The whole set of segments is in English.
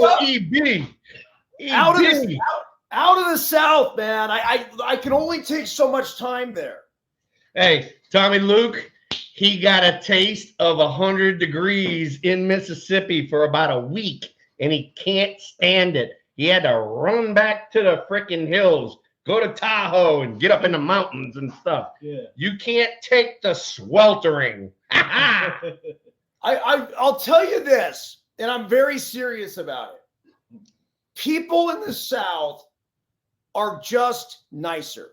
Oh, EB. Out of the South, man. I can only take so much time there. Hey, Tommy Luke, he got a taste of 100 degrees in Mississippi for about a week, and he can't stand it. He had to run back to the freaking hills, go to Tahoe, and get up in the mountains and stuff. Yeah. You can't take the sweltering. I'll tell you this, and I'm very serious about it. People in the South are just nicer.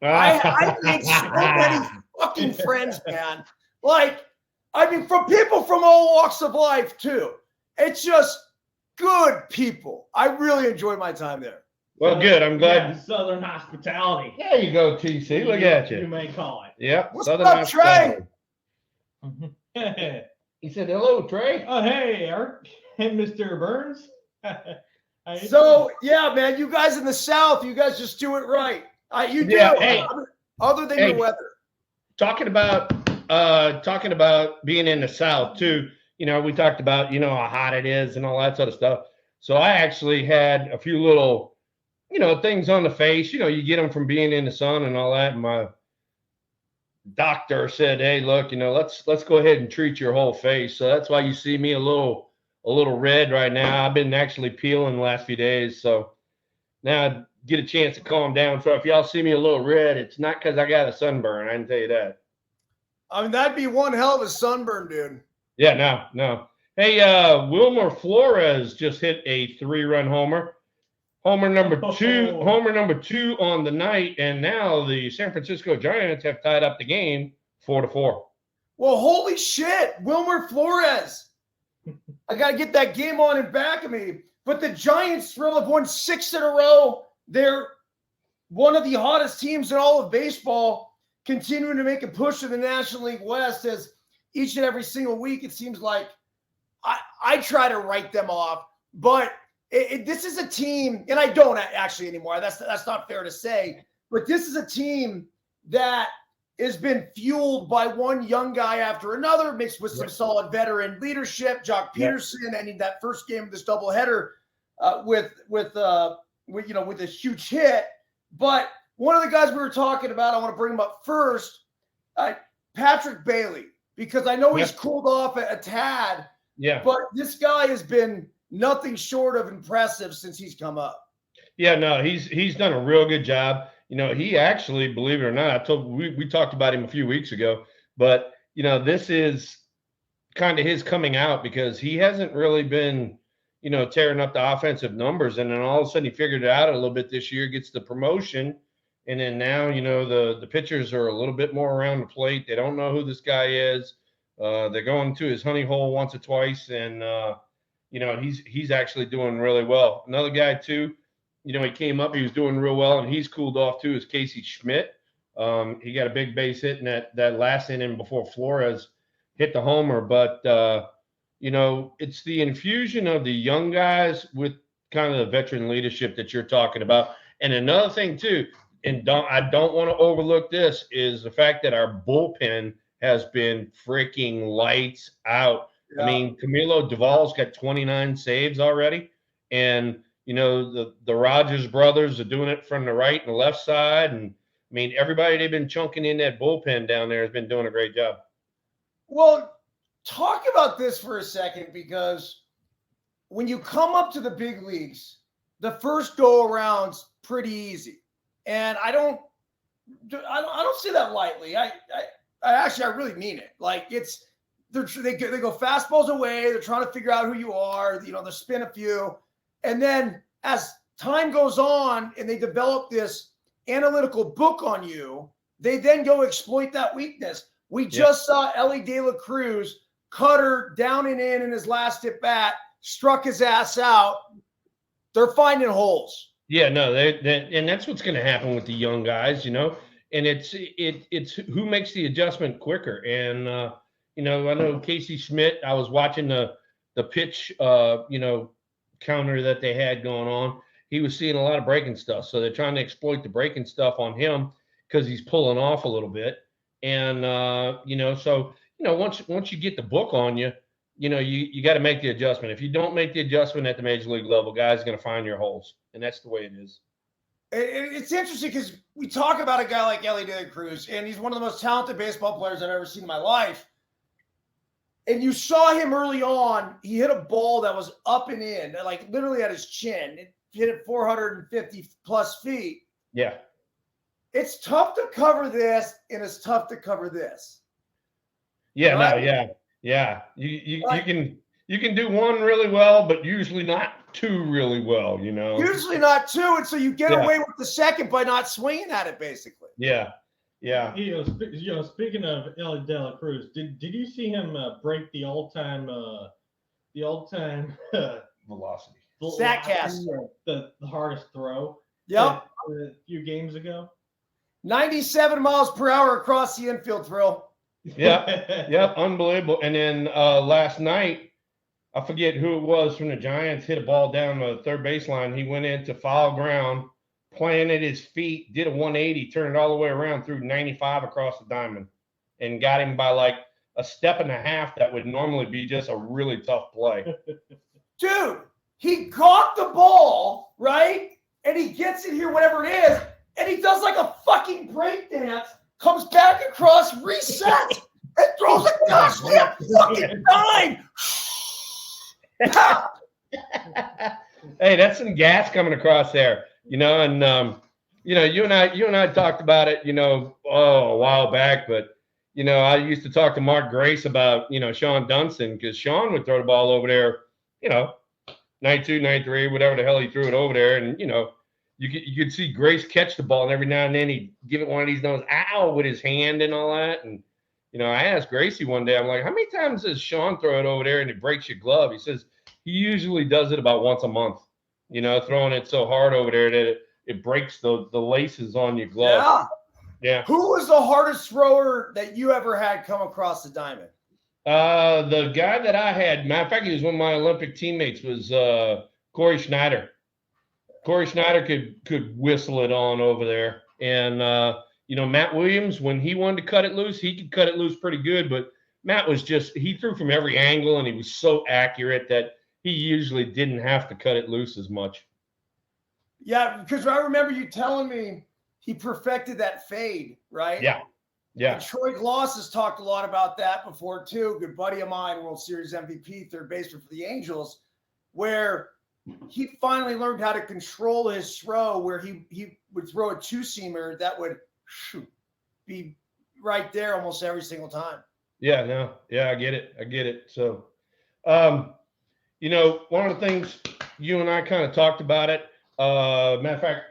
I made so many fucking friends, man. Like, I mean, from people from all walks of life, too. It's just good people. I really enjoyed my time there. Well, good. I'm glad. Yeah, Southern hospitality. There you go, TC. Look at you. You may call it. Yep. What's Southern up, Trey? He said, hello, Trey. Oh, hey, Eric and Mr. Burns. So, yeah, man, you guys in the South, you guys just do it right. You do. Yeah, hey, other than the weather. Talking about being in the South too. You know, we talked about, you know, how hot it is and all that sort of stuff. So I actually had a few little, you know, things on the face. You know, you get them from being in the sun and all that. And my doctor said, "Hey, look, you know, let's go ahead and treat your whole face." So that's why you see me a little red right now. I've been actually peeling the last few days, so now I get a chance to calm down. So if y'all see me a little red, it's not because I got a sunburn. I can tell you that. I mean, that'd be one hell of a sunburn, dude. Yeah, no. Hey, Wilmer Flores just hit a 3-run homer. Homer number two on the night, and now the San Francisco Giants have tied up the game 4-4. Well, holy shit, Wilmer Flores. I got to get that game on in back of me. But the Giants have won 6 in a row. They're one of the hottest teams in all of baseball, continuing to make a push to the National League West as each and every single week it seems like I try to write them off. But this is a team, and I don't actually anymore. That's not fair to say. But this is a team that has been fueled by one young guy after another, mixed with some solid veteran leadership. Jock Peterson ending that first game of this doubleheader with a huge hit. But one of the guys we were talking about, I want to bring him up first, Patrick Bailey, because I know he's cooled off a tad. Yeah. But this guy has been nothing short of impressive since he's come up. Yeah, no, he's done a real good job. You know, he actually, believe it or not, we talked about him a few weeks ago, but you know, this is kind of his coming out because he hasn't really been, you know, tearing up the offensive numbers, and then all of a sudden he figured it out a little bit this year, gets the promotion, and then now, you know, the pitchers are a little bit more around the plate. They don't know who this guy is. They're going to his honey hole once or twice, and you know, he's actually doing really well. Another guy too, you know, he came up, he was doing real well, and he's cooled off too, is Casey Schmidt. He got a big base hit in that last inning before Flores hit the homer. But, you know, it's the infusion of the young guys with kind of the veteran leadership that you're talking about. And another thing too, and I don't want to overlook this, is the fact that our bullpen has been freaking lights out. Yeah. I mean, Camilo Duvall's got 29 saves already, and you know, the Rogers brothers are doing it from the right and the left side. And I mean, everybody they've been chunking in that bullpen down there has been doing a great job. Well, talk about this for a second, because when you come up to the big leagues, the first go around's pretty easy. And I don't say that lightly. I really mean it. Like they go fastballs away. They're trying to figure out who you are. You know, they spin a few. And then as time goes on and they develop this analytical book on you, they then go exploit that weakness. We just saw Ellie De La Cruz cutter down and in his last at bat, struck his ass out. They're finding holes. Yeah, no, and that's what's going to happen with the young guys, you know. And it's who makes the adjustment quicker. And you know, I know Casey Schmidt. I was watching the pitch, you know, counter that they had going on. He was seeing a lot of breaking stuff, so they're trying to exploit the breaking stuff on him because he's pulling off a little bit. And you know, so you know, once you get the book on you, you got to make the adjustment. If you don't make the adjustment at the major league level, guys are going to find your holes, and that's the way it is. It's interesting because we talk about a guy like Ellie De La Cruz, and he's one of the most talented baseball players I've ever seen in my life. And you saw him early on. He hit a ball that was up and in, like literally at his chin. It hit it 450 plus feet. Yeah. It's tough to cover this, and it's tough to cover this. Yeah, right? Yeah. You can do one really well, but usually not two really well, Usually not two, and so you get away with the second by not swinging at it, basically. Yeah. Speaking of Ellie De La Cruz, did you see him break the all-time Velocity. Statcast. The hardest throw? Yep. A few games ago. 97 miles per hour across the infield, Thrill. Yep, unbelievable. And then last night, I forget who it was from the Giants, hit a ball down the third baseline. He went into foul ground, planted his feet, did a 180, turned it all the way around, threw 95 across the diamond, and got him by like a step and a half. That would normally be just a really tough play. Dude, he caught the ball, right? And he gets it here, whatever it is, and he does like a fucking break dance, comes back across, resets, and throws a goddamn fucking dime. Hey, that's some gas coming across there, and you and I talked about it, a while back, but I used to talk to Mark Grace about, Sean Dunston, because Sean would throw the ball over there, 92, 93, whatever the hell he threw it over there, and you could see Grace catch the ball, and every now and then he'd give it one of these ow with his hand and all that. And I asked Gracie one day, I'm like, how many times does Sean throw it over there and it breaks your glove? He says he usually does it about once a month, throwing it so hard over there that it breaks the laces on your glove. Yeah. Who was the hardest thrower that you ever had come across the diamond? The guy that I had, matter of fact, he was one of my Olympic teammates, was Corey Schneider. Corey Schneider could whistle it on over there. And, Matt Williams, when he wanted to cut it loose, he could cut it loose pretty good. But Matt was he threw from every angle, and he was so accurate that he usually didn't have to cut it loose as much. Yeah, because I remember you telling me he perfected that fade, right? Yeah. And Troy Gloss has talked a lot about that before, too. Good buddy of mine, World Series MVP, third baseman for the Angels, where he finally learned how to control his throw, where he would throw a two-seamer that would be right there almost every single time. Yeah, I get it. So, one of the things you and I kind of talked about it. Matter of fact,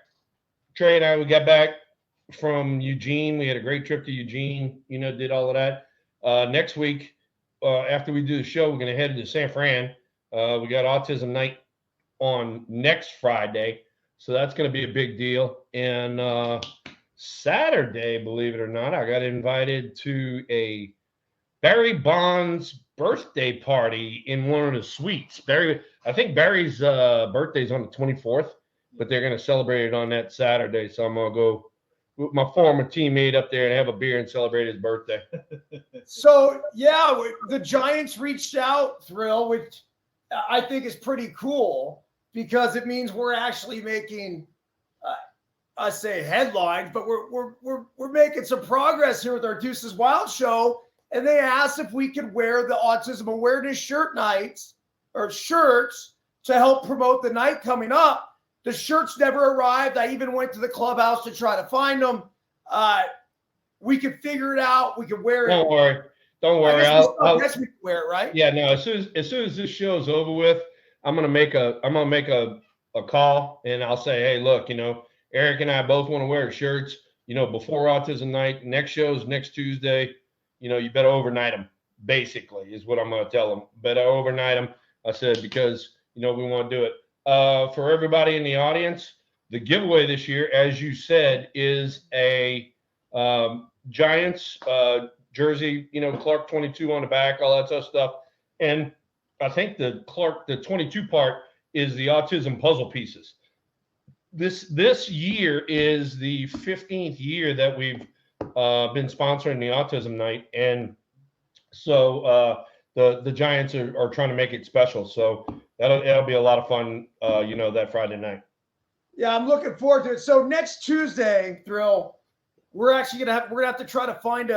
Trey and I, we got back from Eugene. We had a great trip to Eugene, did all of that. Next week, after we do the show, we're going to head to San Fran. We got Autism Night on next Friday, so that's going to be a big deal. And Saturday, believe it or not, I got invited to a Barry Bonds birthday party in one of the suites. I think Barry's birthday is on the 24th, but they're going to celebrate it on that Saturday. So I'm going to go with my former teammate up there and have a beer and celebrate his birthday. So, yeah, the Giants reached out, Thrill, which I think is pretty cool because it means we're actually making, I say headlines, but we're making some progress here with our Deuces Wild show. And they asked if we could wear the Autism Awareness shirts to help promote the night coming up. The shirts never arrived. I even went to the clubhouse to try to find them. We could figure it out. We could wear it. Don't worry. I guess we can wear it, right? Yeah, no. As soon as this show's over with, I'm gonna make a call, and I'll say, hey, look, Eric and I both want to wear shirts. Before Autism Night, next show's next Tuesday. You better overnight them. Basically, is what I'm gonna tell them. Better overnight them. I said because we want to do it. For everybody in the audience, the giveaway this year, as you said, is a Giants jersey, Clark 22 on the back, all that sort of stuff. And I think the 22 part is the autism puzzle pieces. This year is the 15th year that we've been sponsoring the Autism Night. And so the Giants are trying to make it special. So it'll be a lot of fun, that Friday night. Yeah, I'm looking forward to it. So next Tuesday, Thrill, we're gonna have to try to find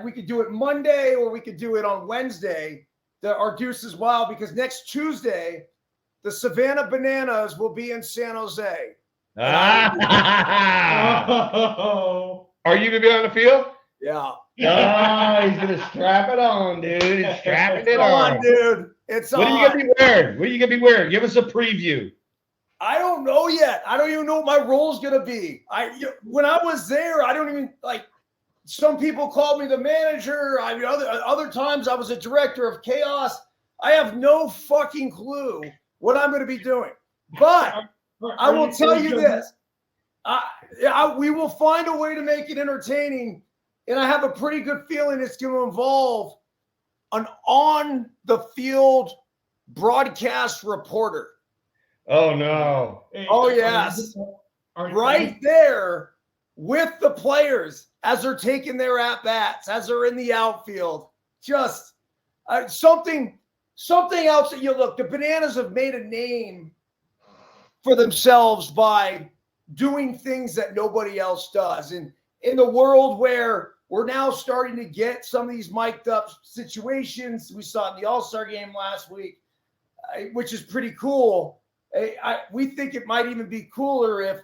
we could do it Monday or we could do it on Wednesday. Our Deuces Wild, because next Tuesday, the Savannah Bananas will be in San Jose. Are you gonna be on the field? Yeah. Oh, he's gonna strap it on, dude. He's strapping it on, dude. It's What are you gonna be wearing? What are you gonna be wearing? Give us a preview. I don't know yet. I don't even know what my role's gonna be. When I was there, I don't even like. Some people called me the manager. Other times I was a director of chaos. I have no fucking clue what I'm going to be doing. But I will tell you this. We will find a way to make it entertaining. And I have a pretty good feeling it's going to involve an on-the-field broadcast reporter. Oh, no. Oh, yes. Right there with the players as they're taking their at-bats, as they're in the outfield. Just something else that look, the Bananas have made a name for themselves by doing things that nobody else does. And in the world where we're now starting to get some of these mic'd up situations, we saw in the All-Star game last week, which is pretty cool. We think it might even be cooler if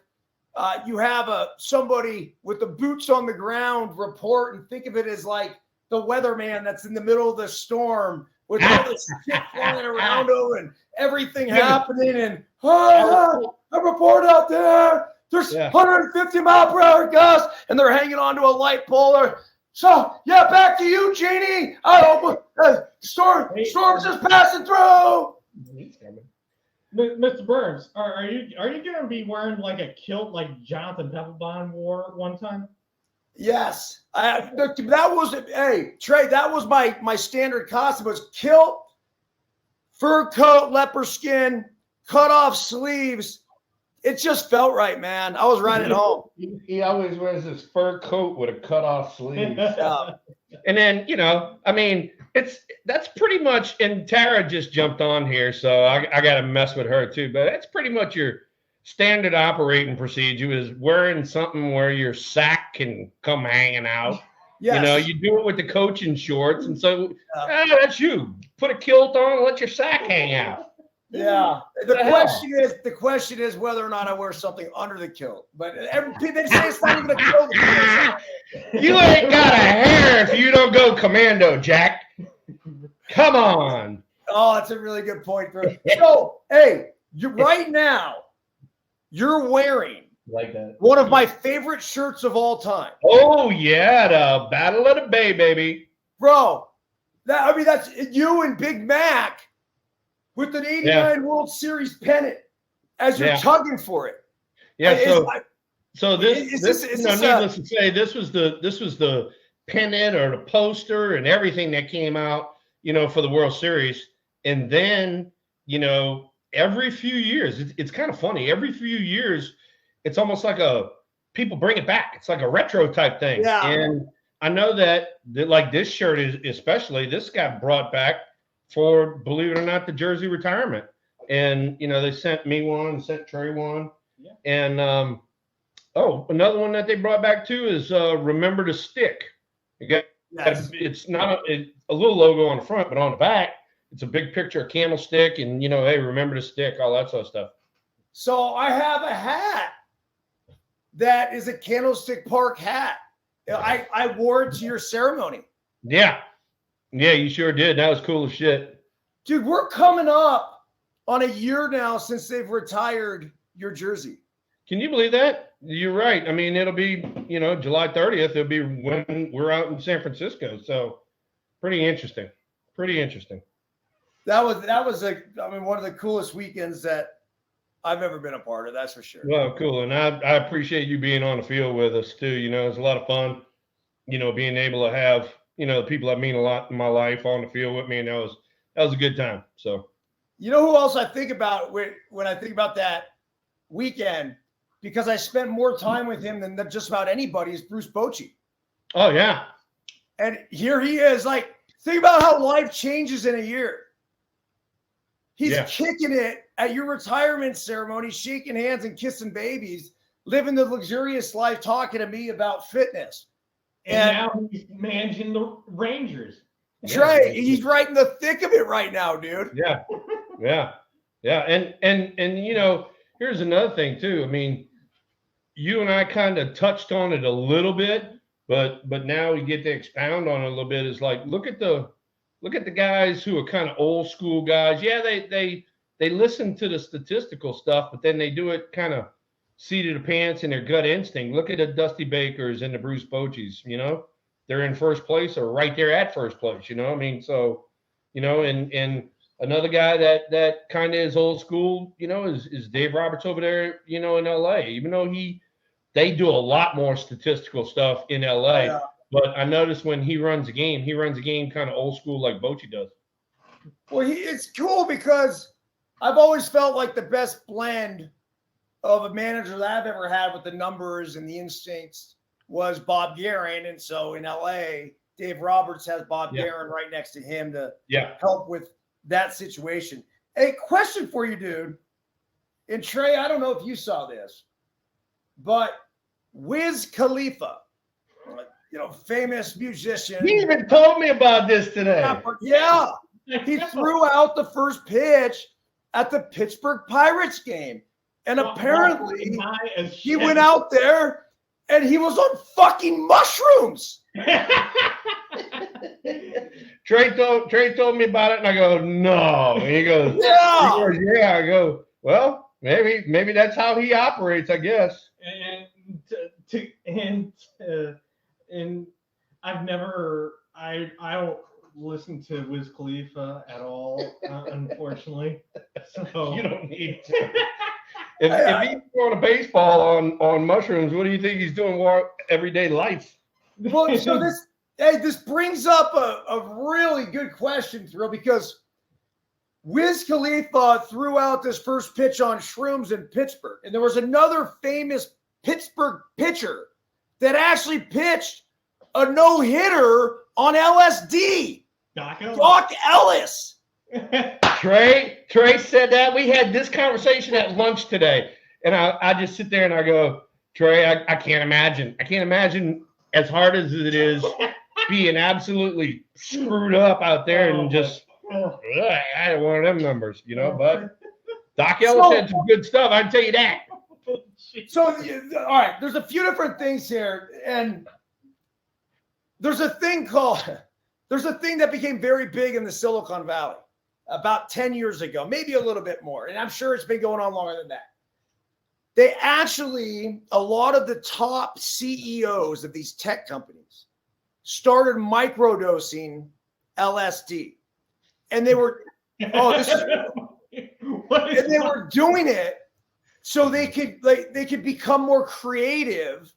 you have somebody with the boots on the ground report, and think of it as like the weatherman that's in the middle of the storm with all this shit flying around him and everything happening. And a report out there. There's 150-mile-per-hour gusts, and they're hanging onto a light pole. So, back to you, Jeannie. Storm's just passing through. Mr. Burns, are you going to be wearing like a kilt like Jonathan Papelbon wore one time? Yes. That was Trey, that was my standard costume. It was kilt, fur coat, leopard skin, cut off sleeves. It just felt right, man. I was right at home. He always wears his fur coat with a cut off sleeve. And then, that's pretty much, and Tara just jumped on here, so I got to mess with her too, but that's pretty much your standard operating procedure is wearing something where your sack can come hanging out. Yes. You do it with the coaching shorts, and so that's you. Put a kilt on and let your sack hang out. Yeah. The question is whether or not I wear something under the kilt. But they say it's not even a kilt. You ain't got a hair if you don't go commando, Jack. Come on. Oh, that's a really good point, bro. So, hey, right now, you're wearing one of my favorite shirts of all time. Oh, yeah, the Battle of the Bay, baby. Bro, that's you and Big Mac with an 89 World Series pennant as you're tugging for it. Yeah, needless to say, this was the pennant or the poster and everything that came out, for the World Series. And then, every few years, it's kind of funny. Every few years, it's almost like people bring it back. It's like a retro type thing. Yeah. And I know that like this shirt this got brought back for, believe it or not, the jersey retirement. And, they sent me one, sent Trey one. Yeah. And, another one that they brought back too is Remember to Stick. It's not a little logo on the front, but on the back, it's a big picture of candlestick and, hey, remember to stick, all that sort of stuff. So I have a hat that is a Candlestick Park hat. I wore it to your ceremony. Yeah. Yeah, you sure did. That was cool as shit. Dude, we're coming up on a year now since they've retired your jersey. Can you believe that? You're right. I mean, it'll be, July 30th. It'll be when we're out in San Francisco. So pretty interesting. That was one of the coolest weekends that I've ever been a part of. That's for sure. Well, cool. And I appreciate you being on the field with us too. It's a lot of fun, being able to have, the people that mean a lot in my life on the field with me. And that was a good time. So, who else I think about when I think about that weekend, because I spent more time with him than just about anybody, is Bruce Bochy. Oh, yeah. And here he is. Like, Think about how life changes in a year. He's Yeah. kicking it at your retirement ceremony, shaking hands and kissing babies, living the luxurious life, talking to me about fitness. And now he's managing the Rangers. Trey, he's right in the thick of it right now, dude. Yeah. And you know, here's another thing too. I mean, you and I kind of touched on it a little bit, but now we get to expound on it a little bit. Is like, look at the guys who are kind of old school guys. Yeah, they listen to the statistical stuff, but then they do it kind of seat of the pants in their gut instinct. Look at the Dusty Bakers and the Bruce Bocheys. You know, they're in first place or right there at first place. You know, I mean, so you know, and another guy that kind of is old school, you know, is Dave Roberts over there, you know, in LA. Even though they do a lot more statistical stuff in LA. Yeah. But I noticed when he runs a game kind of old school like Bochy does. Well, it's cool because I've always felt like the best blend of a manager that I've ever had with the numbers and the instincts was Bob Guerin. And so in LA, Dave Roberts has Bob Guerin right next to him to help with that situation. A question for you, dude. And Trey, I don't know if you saw this, but Wiz Khalifa, you know, famous musician. He even told me about this today. Yeah. He threw out the first pitch at the Pittsburgh Pirates game. And apparently he went out there and he was on fucking mushrooms. Trey told me about it, and I go, no. And he goes, yeah. I go, well, maybe that's how he operates, I guess. And I've never, I don't listen to Wiz Khalifa at all, unfortunately. So you don't need to. If he's throwing a baseball on mushrooms, what do you think he's doing for everyday life? Well, so this brings up a really good question, Thrill, because Wiz Khalifa threw out this first pitch on shrooms in Pittsburgh, and there was another famous Pittsburgh pitcher that actually pitched a no-hitter on LSD. Doc Ellis. Trey said that. We had this conversation at lunch today, and I just sit there and I go, Trey, I can't imagine. I can't imagine as hard as it is being absolutely screwed up out there and just I had one of them numbers, you know. But Doc Ellis had some good stuff. I can tell you that. So, all right, there's a few different things here, and there's a thing that became very big in the Silicon Valley about 10 years ago, maybe a little bit more, and I'm sure it's been going on longer than that. They actually, a lot of the top CEOs of these tech companies started microdosing LSD, and they were, they were doing it so they could become more creative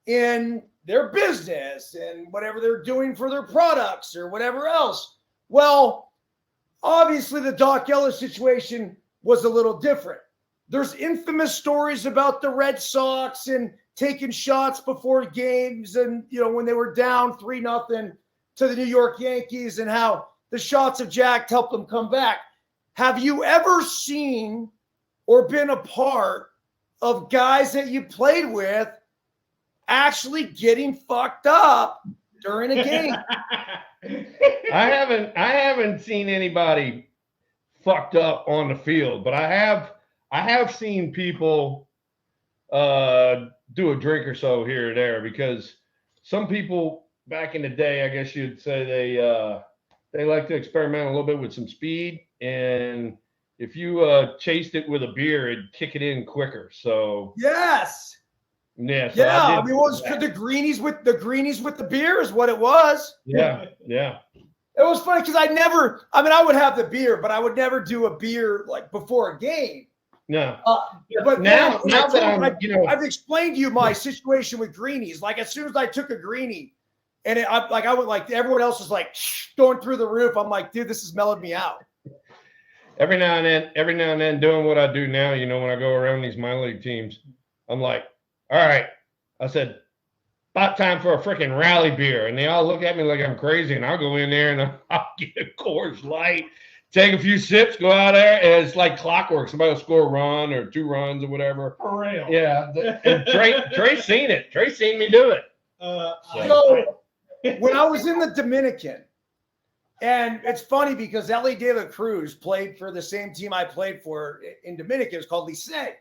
in their business and whatever they're doing for their products or whatever else. Well, obviously the Doc Ellis situation was a little different. There's infamous stories about the Red Sox and taking shots before games and, you know, when they were down 3-0 to the New York Yankees and how the shots of Jack helped them come back. Have you ever seen or been a part of guys that you played with actually getting fucked up during a game? I haven't seen anybody fucked up on the field, but I have seen people do a drink or so here or there, because some people back in the day, I guess you'd say they like to experiment a little bit with some speed, and if you chased it with a beer, it'd kick it in quicker. So yes. Yeah. So I mean, what was the greenies with the beer is what it was. Yeah. It was funny because I would have the beer, but I would never do a beer like before a game. No. But now that I've explained to you my situation with greenies. Like as soon as I took a greenie, and I went like everyone else was like going through the roof. I'm like, dude, this has mellowed me out. Every now and then, doing what I do now, you know, when I go around these minor league teams, I'm like, all right. I said, about time for a freaking rally beer. And they all look at me like I'm crazy. And I'll go in there and I'll get a Coors Light, take a few sips, go out there. And it's like clockwork. Somebody will score a run or 2 runs or whatever. For real. Yeah. And Trey's seen it. Trey's seen me do it. So when I was in the Dominican, and it's funny because Ellie De La Cruz played for the same team I played for in Dominican. It's called Licey.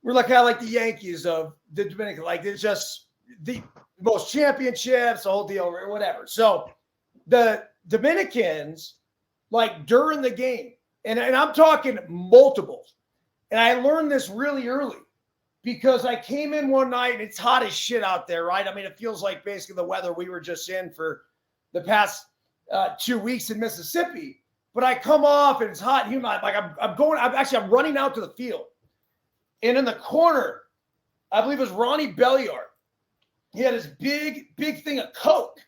We're like kind of like the Yankees of the Dominican. Like it's just the most championships, the whole deal, or whatever. So the Dominicans, like during the game, and I'm talking multiples, and I learned this really early because I came in one night and it's hot as shit out there, right? I mean, it feels like basically the weather we were just in for the past 2 weeks in Mississippi. But I come off and it's hot and humid. Like I'm running out to the field. And in the corner, I believe it was Ronnie Belliard. He had his big thing of Coke.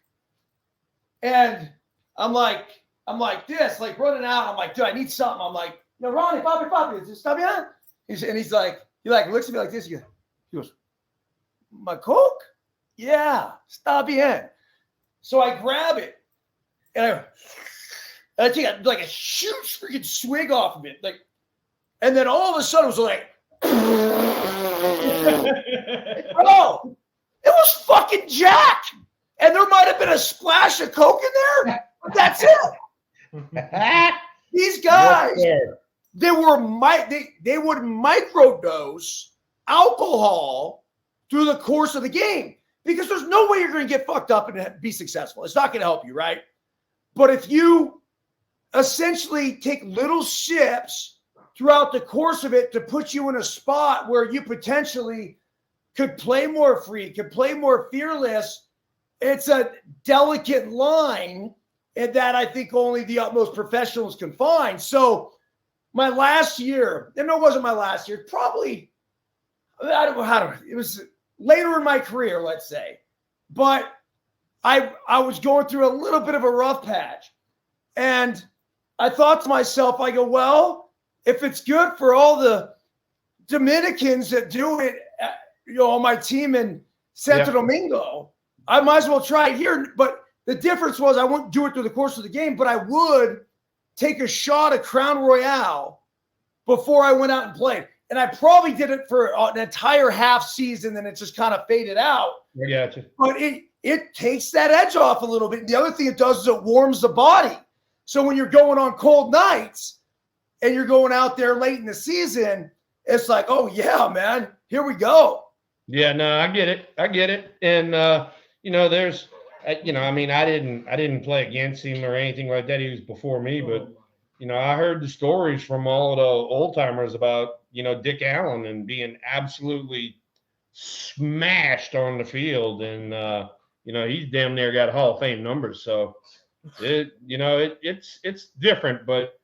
And I'm like this, like running out. I'm like, dude, I need something. I'm like, no, Ronnie, Bobby, is this stuff behind? And he's like, he like looks at me like this. He goes, my Coke? Yeah, está bien. So I grab it and I take like a huge freaking swig off of it. Like, and then all of a sudden it was like, bro, it was fucking Jack. And there might have been a splash of Coke in there, but that's it. These guys, they would microdose alcohol through the course of the game because there's no way you're going to get fucked up and be successful. It's not going to help you, right? But if you essentially take little sips throughout the course of it to put you in a spot where you potentially could play more free, could play more fearless, it's a delicate line and that I think only the utmost professionals can find. So my last year, and it wasn't my last year, probably, I don't know, it was later in my career, let's say. But I was going through a little bit of a rough patch. And I thought to myself, I go, well, if it's good for all the Dominicans that do it, on my team in Santo Domingo, I might as well try it here. But the difference was I wouldn't do it through the course of the game, but I would take a shot at Crown Royale before I went out and played. And I probably did it for an entire half season, and it just kind of faded out. I got you. But it takes that edge off a little bit. And the other thing it does is it warms the body. So when you're going on cold nights and you're going out there late in the season, it's like, oh, yeah, man, here we go. Yeah, no, I get it. And, there's, I mean, I didn't play against him or anything like that. He was before me, but, I heard the stories from all of the old timers about, Dick Allen and being absolutely smashed on the field. And, he's damn near got Hall of Fame numbers. So it's different, but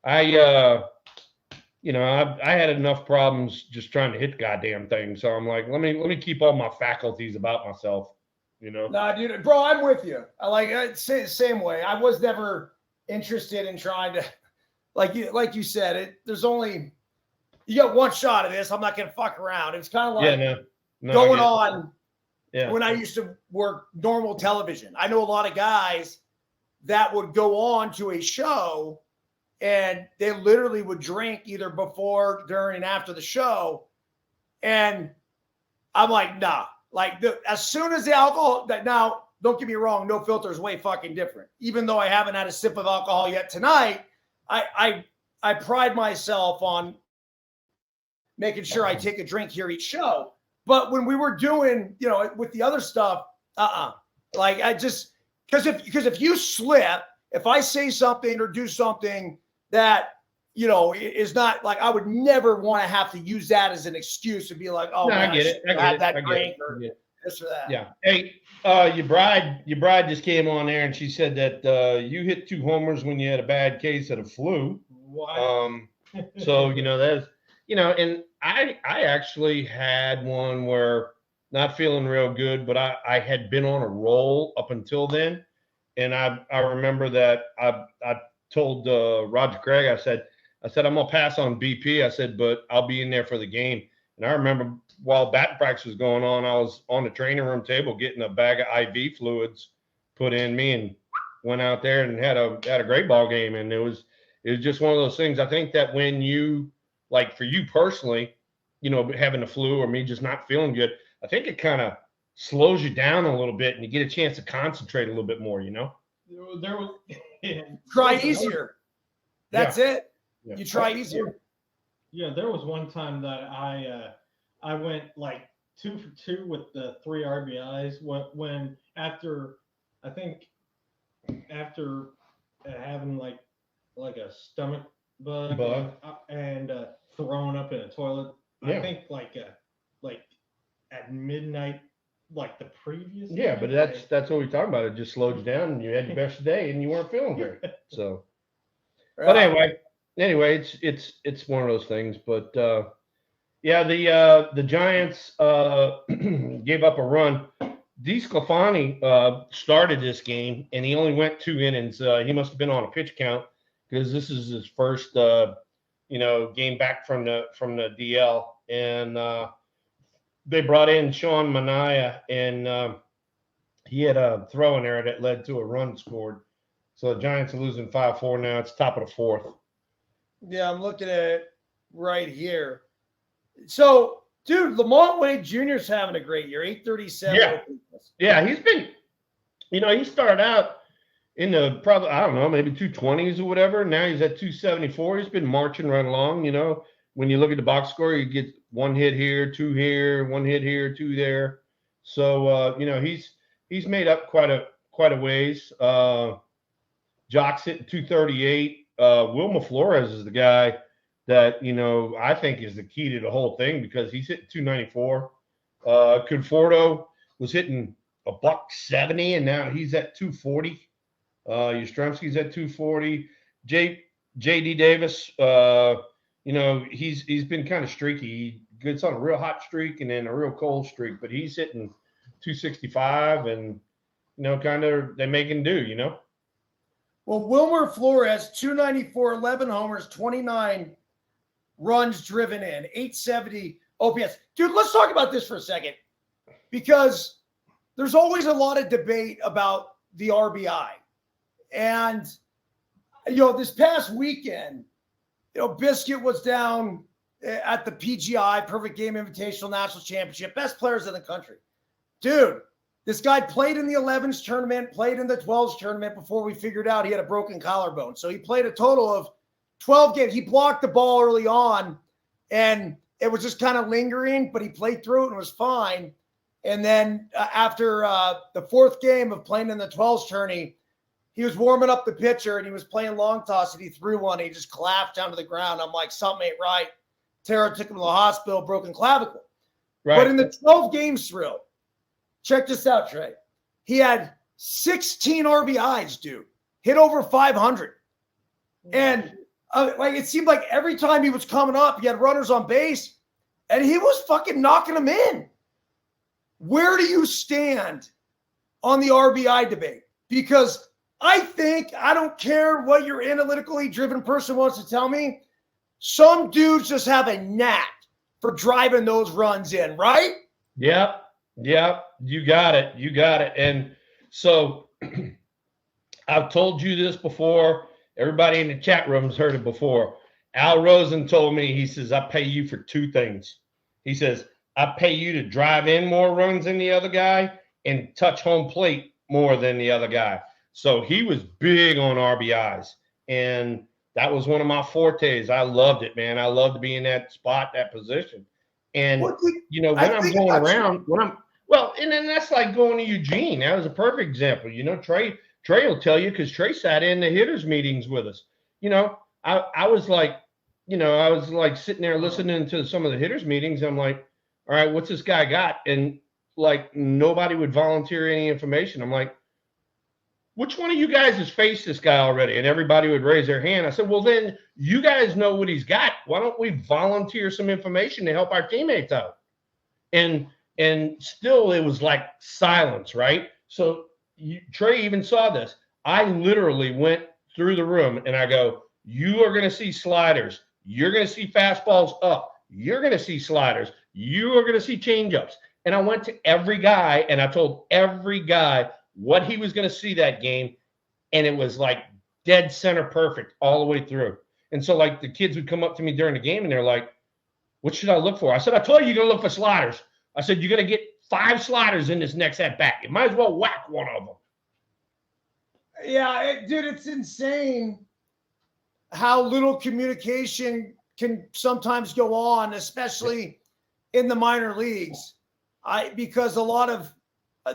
I had enough problems just trying to hit the goddamn thing. So I'm like, let me keep all my faculties about myself, Nah, dude, bro, I'm with you. I say the same way. I was never interested in trying to, like you said, you got one shot of this. I'm not going to fuck around. It's kind of like going on when I used to work normal television. I know a lot of guys that would go on to a show and they literally would drink either before, during, and after the show. And I'm like, nah. Like, as soon as the alcohol, now, don't get me wrong, No Filter is way fucking different. Even though I haven't had a sip of alcohol yet tonight, I pride myself on making sure I take a drink here each show. But when we were doing, with the other stuff, like I just, because if you slip, if I say something or do something that, is not like, I would never want to have to use that as an excuse to be like, oh, man, I get it. I had that drink or this or that. Yeah. Hey, your bride just came on there and she said that you hit 2 homers when you had a bad case of the flu. Wow. So, that's, and I actually had one where not feeling real good, but I had been on a roll up until then. And I remember that I told Roger Craig, I said, I'm going to pass on BP. I said, but I'll be in there for the game. And I remember while bat practice was going on, I was on the training room table getting a bag of IV fluids put in me and went out there and had a great ball game. And it was just one of those things. I think that when you, like for you personally, having the flu or me just not feeling good, I think it kind of slows you down a little bit and you get a chance to concentrate a little bit more, There was Try easier. That's it. Yeah. You try easier. Yeah, there was one time that I went like 2 for 2 with the 3 RBIs when after having like a stomach bug. And throwing up in a toilet. Yeah. I think like at midnight, like the previous. Yeah, night, but that's what we're talking about. It just slowed you down, and you had your best day, and you weren't feeling great. So, but anyway, it's one of those things. But yeah, the Giants gave up a run. DeSclafani started this game, and he only went 2 innings. He must have been on a pitch count because this is his first game back from the DL, and they brought in Sean Manaea, and he had a throw in there that led to a run scored. So the Giants are losing 5-4 now. It's top of the 4th. Yeah, I'm looking at it right here. So, dude, Lamont Wade Jr. is having a great year. 837. Yeah, he's been, he started out in the probably, I don't know, maybe 220s or whatever. Now he's at 274. He's been marching right along. When you look at the box score, you get 1 hit here, 2 here, 1 hit here, 2 there. So he's made up quite a ways. Jock's hitting 238. Wilmer Flores is the guy that I think is the key to the whole thing because he's hitting 294. Conforto was hitting $170, and now he's at 240. Yastrzemski's at 240. JD Davis, he's been kind of streaky. He gets on a real hot streak and then a real cold streak, but he's hitting 265 and, kind of they make him do, Well, Wilmer Flores, 294, 11 homers, 29 runs driven in, 870 OPS. Dude, let's talk about this for a second because there's always a lot of debate about the RBI. And, this past weekend, Biscuit was down at the PGI, Perfect Game Invitational National Championship, best players in the country. Dude, this guy played in the 11s tournament, played in the 12s tournament before we figured out he had a broken collarbone. So he played a total of 12 games. He blocked the ball early on, and it was just kind of lingering, but he played through it and was fine. And then after the 4th game of playing in the 12s tourney, he was warming up the pitcher, and he was playing long toss, and he threw one. And he just collapsed down to the ground. I'm like, something ain't right. Tara took him to the hospital, broken clavicle. Right. But in the 12 games thrill, check this out, Trey. He had 16 RBIs, dude. Hit over 500. And it seemed like every time he was coming up, he had runners on base, and he was fucking knocking them in. Where do you stand on the RBI debate? Because I don't care what your analytically driven person wants to tell me, some dudes just have a knack for driving those runs in, right? Yep. You got it. And so I've told you this before. Everybody in the chat room's heard it before. Al Rosen told me, he says, I pay you for 2 things. He says, I pay you to drive in more runs than the other guy and touch home plate more than the other guy. So he was big on RBIs. And that was one of my fortes. I loved it, man. I loved to be in that spot, that position. And, when I'm going around, and then that's like going to Eugene. That was a perfect example. Trey will tell you because Trey sat in the hitters meetings with us. I was like sitting there listening to some of the hitters meetings. I'm like, all right, what's this guy got? And like nobody would volunteer any information. I'm like, which one of you guys has faced this guy already? And everybody would raise their hand. I said, well, then you guys know what he's got. Why don't we volunteer some information to help our teammates out? And still it was like silence, right? So Trey even saw this. I literally went through the room and I go, you are going to see sliders. You're going to see fastballs up. you're going to see sliders. You are going to see changeups. And I went to every guy and I told every guy what he was going to see that game. And it was like dead center perfect all the way through. And so like the kids would come up to me during the game and they're like, what should I look for? I said, I told you you're going to look for sliders. I said, you're going to get 5 sliders in this next at bat. You might as well whack one of them. Yeah, dude, it's insane how little communication can sometimes go on, especially in the minor leagues. Because a lot of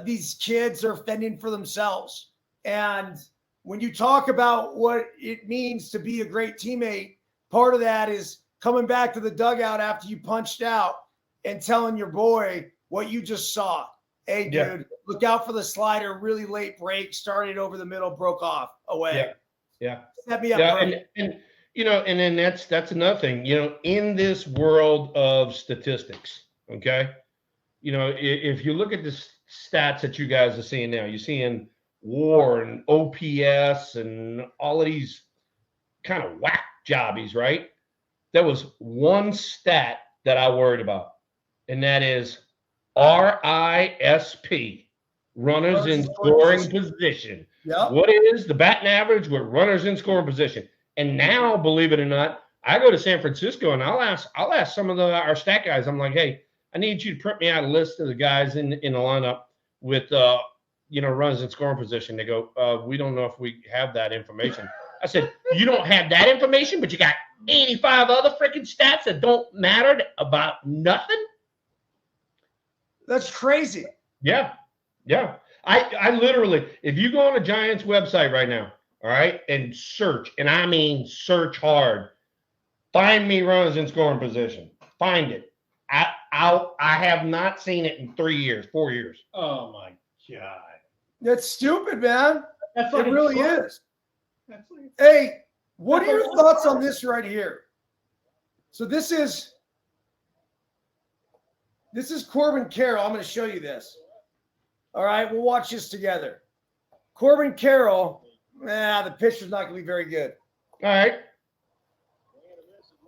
these kids are fending for themselves. And when you talk about what it means to be a great teammate, part of that is coming back to the dugout after you punched out and telling your boy what you just saw. Hey, dude, look out for the slider. Really late break, started over the middle, broke off, away. Yeah. Set me up. Yeah, and and then that's another thing. In this world of statistics, okay, if you look at the stats that you guys are seeing now, you're seeing WAR and OPS and all of these kind of whack jobbies, right? There was one stat that I worried about, and that is RISP, runners in scoring position. Yep. What is the batting average with runners in scoring position? And now, believe it or not, I go to San Francisco and I'll ask some of our stat guys. I'm like, hey, I need you to print me out a list of the guys in the lineup with runners in scoring position. They go, we don't know if we have that information. I said, you don't have that information, but you got 85 other freaking stats that don't matter about nothing? That's crazy. Yeah. I literally, if you go on the Giants website right now, all right, and search, and I mean search hard, find me runners in scoring position. Find it. I have not seen it in 4 years. Oh my God. That's stupid, man. That's like it really is. That's like, Hey, what are your thoughts on this right here? So this is Corbin Carroll. I'm going to show you this. All right, we'll watch this together. Corbin Carroll, the picture's not going to be very good. All right.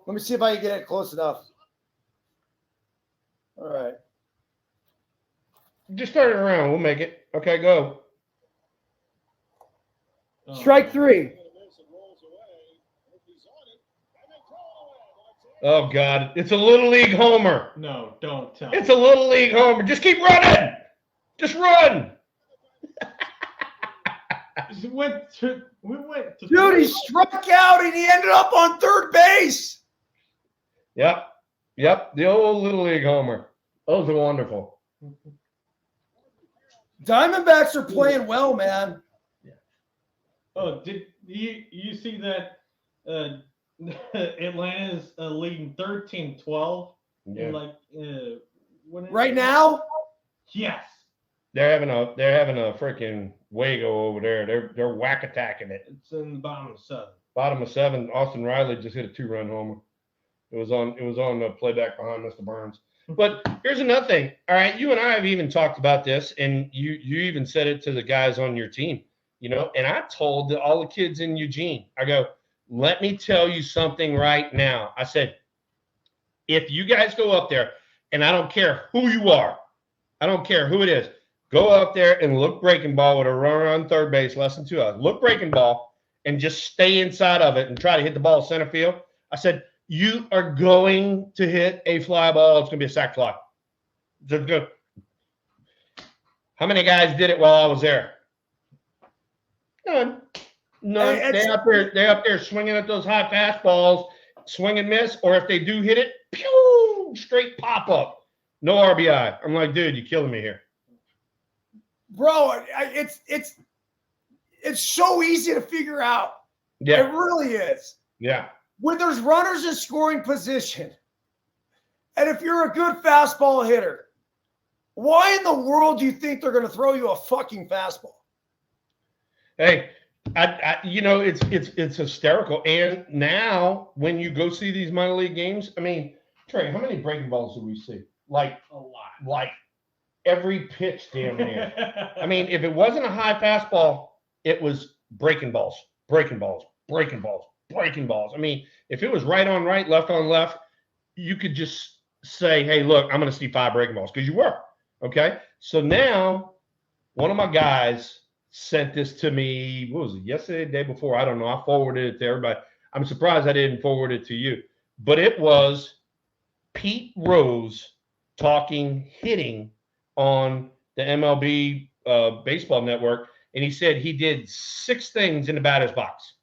Let me see if I can get it close enough. All right. Just turn it around. We'll make it. Okay, go. Strike 3. Oh, God. It's a Little League homer. no, don't tell It's a Little League homer. Just keep running. Just run. We went to Dude, he struck out and he ended up on third base. Yep. The old Little League homer. Those are wonderful. Diamondbacks are playing well, man. Oh, did you see that Atlanta's leading 13-12? Yeah. Right now? Yes. They're having a freaking Wago over there. They're whack attacking it. It's in the bottom of 7. Bottom of 7. Austin Riley just hit a 2-run homer. It was on the playback behind Mr. Burns. But here's another thing. All right, you and I have even talked about this, and you even said it to the guys on your team. And I told all the kids in Eugene, I go, let me tell you something right now. I said, if you guys go up there, and I don't care who you are, I don't care who it is, go up there and look breaking ball with a runner on third base, less than 2 hours. Look breaking ball and just stay inside of it and try to hit the ball center field. I said, you are going to hit a fly ball. It's going to be a sac fly. Just go. How many guys did it while I was there? None. They're up there swinging at those high fastballs, swing and miss, or if they do hit it, pew, straight pop up. No RBI. I'm like, dude, you're killing me here. Bro, it's so easy to figure out. Yeah. It really is. Yeah. When there's runners in scoring position, and if you're a good fastball hitter, why in the world do you think they're going to throw you a fucking fastball? Hey, it's hysterical. And now when you go see these minor league games, I mean, Trey, how many breaking balls do we see? Like A lot. Like every pitch damn near. I mean, if it wasn't a high fastball, it was breaking balls. I mean, if it was right on right, left on left, you could just say, hey, look, I'm going to see 5 breaking balls because you were. Okay. So now one of my guys sent this to me. What was it? Yesterday, the day before? I don't know. I forwarded it to everybody. I'm surprised I didn't forward it to you. But it was Pete Rose hitting on the MLB baseball network. And he said he did 6 things in the batter's box.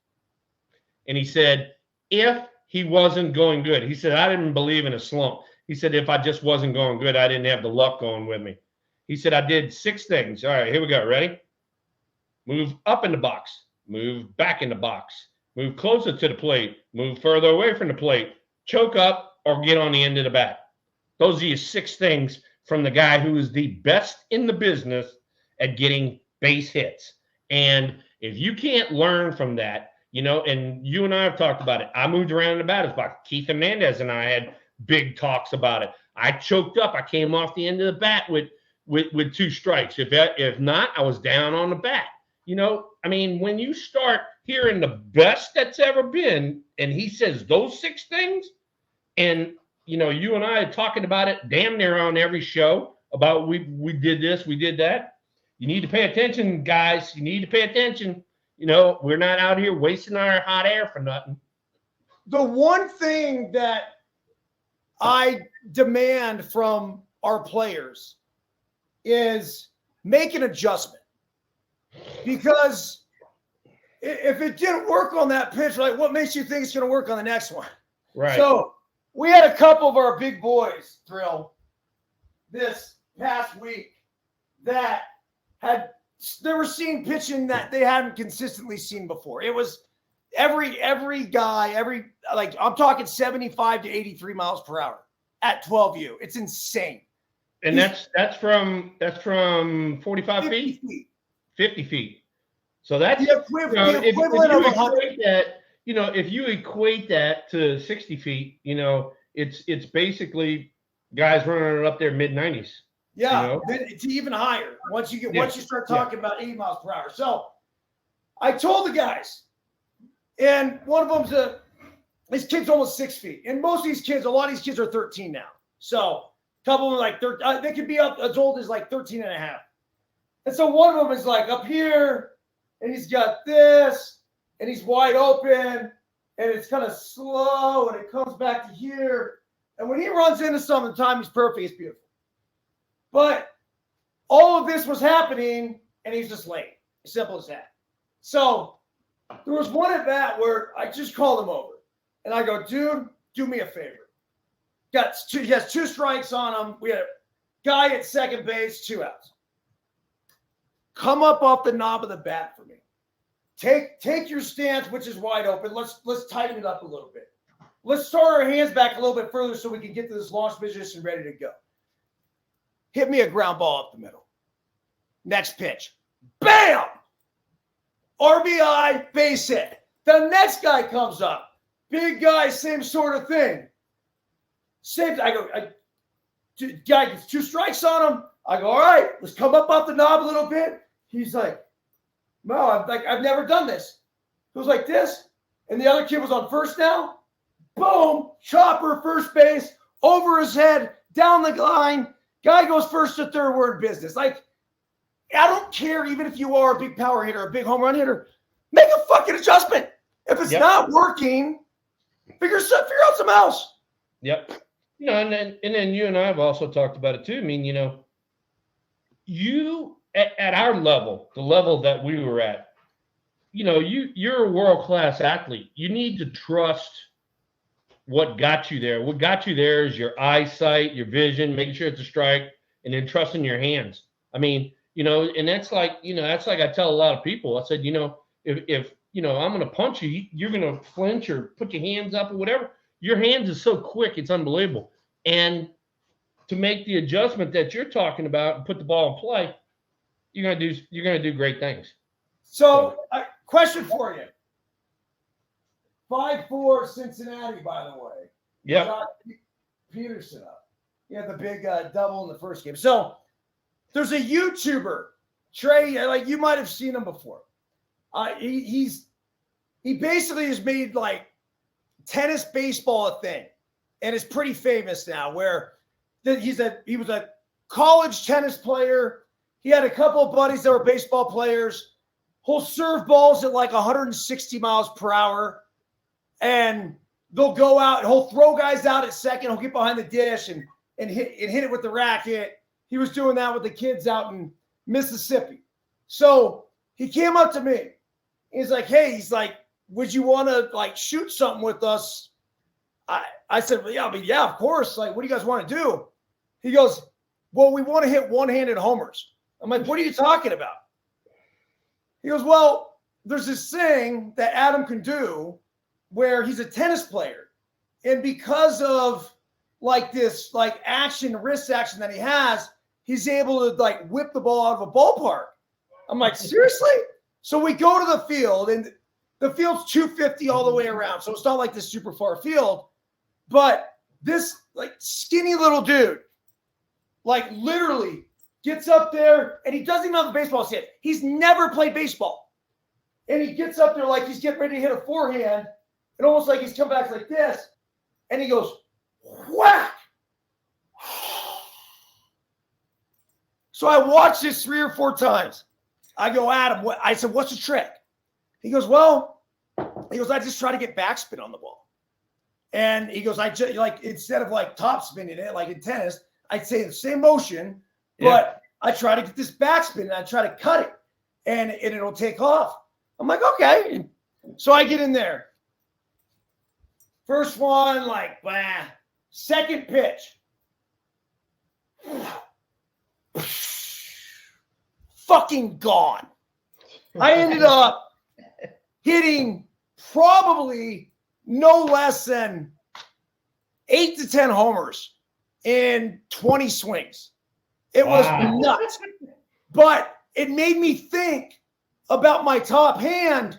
And he said, if he wasn't going good, he said, I didn't believe in a slump. He said, if I just wasn't going good, I didn't have the luck going with me. He said, I did 6 things. All right, here we go. Ready? Move up in the box. Move back in the box. Move closer to the plate. Move further away from the plate. Choke up or get on the end of the bat. Those are your 6 things from the guy who is the best in the business at getting base hits. And if you can't learn from that, and you and I have talked about it. I moved around in the batter's box. Keith Hernandez and I had big talks about it. I choked up. I came off the end of the bat with 2 strikes. If not, I was down on the bat. When you start hearing the best that's ever been, and he says those 6 things, and you and I are talking about it damn near on every show about we did this, we did that. You need to pay attention, guys. You need to pay attention. We're not out here wasting our hot air for nothing. The one thing that I demand from our players is make an adjustment. Because if it didn't work on that pitch, like, what makes you think it's going to work on the next one? Right. So we had a couple of our big boys, Thrill, this past week that they were seeing pitching that they hadn't consistently seen before. It was every guy, I'm talking 75 to 83 miles per hour at 12U. It's insane. And that's from 45 feet? 50 feet. So that's the equivalent of 100. If you equate that to 60 feet, it's basically guys running it up there mid-90s. Yeah, it's even higher once you start talking about 80 miles per hour. So I told the guys, and one of them's his kid's almost 6 feet, and most of these kids, a lot of these kids are 13 now. So a couple of them are like 13. They could be up as old as like 13 and a half. And so one of them is like up here, and he's got this, and he's wide open, and it's kind of slow, and it comes back to here. And when he runs into something, the time he's perfect. It's beautiful. But all of this was happening, and he's just late. As simple as that. So there was one at bat where I just called him over, and I go, dude, do me a favor. He has 2 strikes on him. We had a guy at second base, 2 outs. Come up off the knob of the bat for me. Take your stance, which is wide open. Let's tighten it up a little bit. Let's start our hands back a little bit further so we can get to this launch position ready to go. Hit me a ground ball up the middle. Next pitch. Bam! RBI, base hit. The next guy comes up. Big guy, same sort of thing. Guy gets 2 strikes on him. I go, all right, let's come up off the knob a little bit. He's like, no, I've never done this. It was like this. And the other kid was on first now. Boom, chopper, first base, over his head, down the line. Guy goes first to third, we're in business. Like, I don't care even if you are a big power hitter, a big home run hitter. Make a fucking adjustment. If it's not working, figure out something else. Yep. And then you and I have also talked about it too. You at our level, the level that we were at, you're a world-class athlete. You need to trust what got you there. What got you there is your eyesight, your vision, making sure it's a strike, and then trusting your hands. And that's like I tell a lot of people. I said, if I'm going to punch you, you're going to flinch or put your hands up or whatever. Your hands are so quick, it's unbelievable. And to make the adjustment that you're talking about and put the ball in play, you're gonna do great things. So, question for you: 5'4" Cincinnati, by the way. Yeah. Peterson up. He had the big double in the first game. So there's a YouTuber, Trey. Like, you might have seen him before. He basically has made like tennis baseball a thing. and is pretty famous now, where he was a college tennis player. He had a couple of buddies that were baseball players. He'll serve balls at like 160 miles per hour, and they'll go out and he'll throw guys out at second. He'll get behind the dish and hit it with the racket. He was doing that with the kids out in Mississippi. So he came up to me. He's like, hey, would you want to like shoot something with us? I said, well, yeah, of course. Like, what do you guys want to do? He goes, well, we want to hit one-handed homers. I'm like, what are you talking about? He goes, well, there's this thing that Adam can do where he's a tennis player. And because of like this, like wrist action that he has, he's able to like whip the ball out of a ballpark. I'm like, seriously? So we go to the field, and the field's 250 all the way around. So it's not like this super far field, but this like skinny little dude, like literally gets up there, and he doesn't even have the baseball stick. He's never played baseball. And he gets up there like he's getting ready to hit a forehand, and almost like he's come back like this, and he goes, whack. So I watched this 3 or 4 times. I go, Adam, I said, what's the trick? He goes, I just try to get backspin on the ball. And he goes, instead of like top spinning it, like in tennis, I'd say the same motion, but I try to get this backspin and I try to cut it and it'll take off. I'm like, okay. So I get in there. First one, like, bah. Second pitch. Fucking gone. I ended up hitting probably no less than 8 to 10 homers in 20 swings. It was nuts. But it made me think about my top hand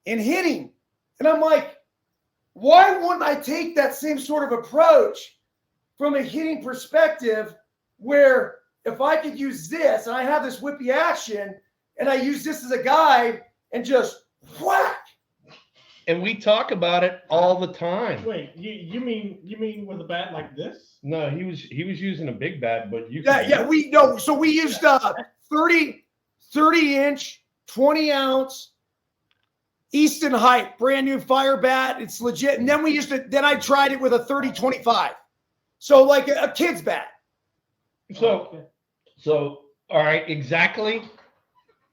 in hitting. And I'm like, why wouldn't I take that same sort of approach from a hitting perspective where if I could use this and I have this whippy action and I use this as a guide and just whack. And we talk about it all the time. Wait, you mean with a bat like this? No, he was using a big bat, but you. We know. So we used 30-inch, 20-ounce Easton Height, brand new fire bat. It's legit. And then then I tried it with a 30-25. So like a kid's bat. So all right, exactly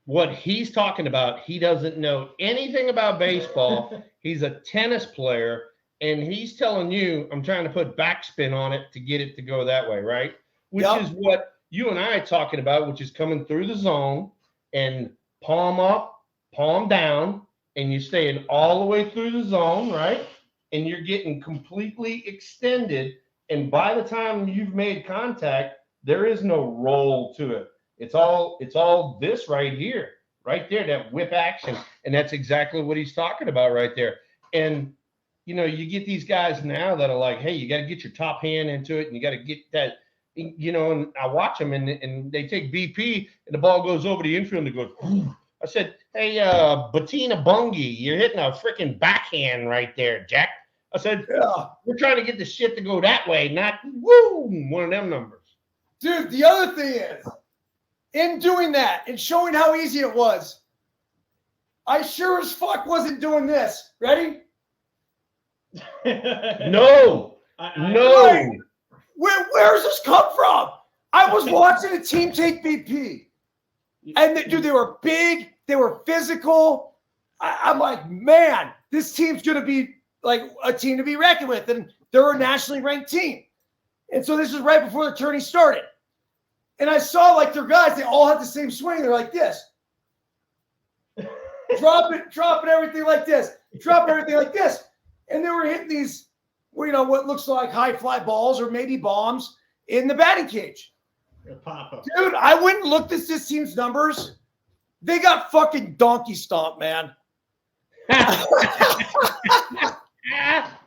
what he's talking about. He doesn't know anything about baseball. He's a tennis player, and he's telling you, I'm trying to put backspin on it to get it to go that way, right? Which is what you and I are talking about, which is coming through the zone and palm up, palm down, and you're staying all the way through the zone, right? And you're getting completely extended, and by the time you've made contact, there is no roll to it. It's all this right here, right there, that whip action. And that's exactly what he's talking about right there. And, you get these guys now that are like, hey, you got to get your top hand into it. And you got to get that, and I watch them and they take BP and the ball goes over the infield and it goes, whoo. I said, hey, Bettina Bungie, you're hitting a freaking backhand right there, Jack. I said, we're trying to get the shit to go that way, not one of them numbers. Dude, the other thing is, in doing that and showing how easy it was, I sure as fuck wasn't doing this. Ready? No. Like, where's this come from? I was watching a team take BP. And, dude, they were big. They were physical. I'm like, man, this team's going to be like a team to be reckoned with. And they're a nationally ranked team. And so this is right before the tourney started. And I saw like their guys, they all had the same swing. They're like this. dropping everything like this. Dropping everything like this. And they were hitting these, what looks like high fly balls or maybe bombs in the batting cage. Dude, I went and looked at this team's numbers. They got fucking donkey stomped, man.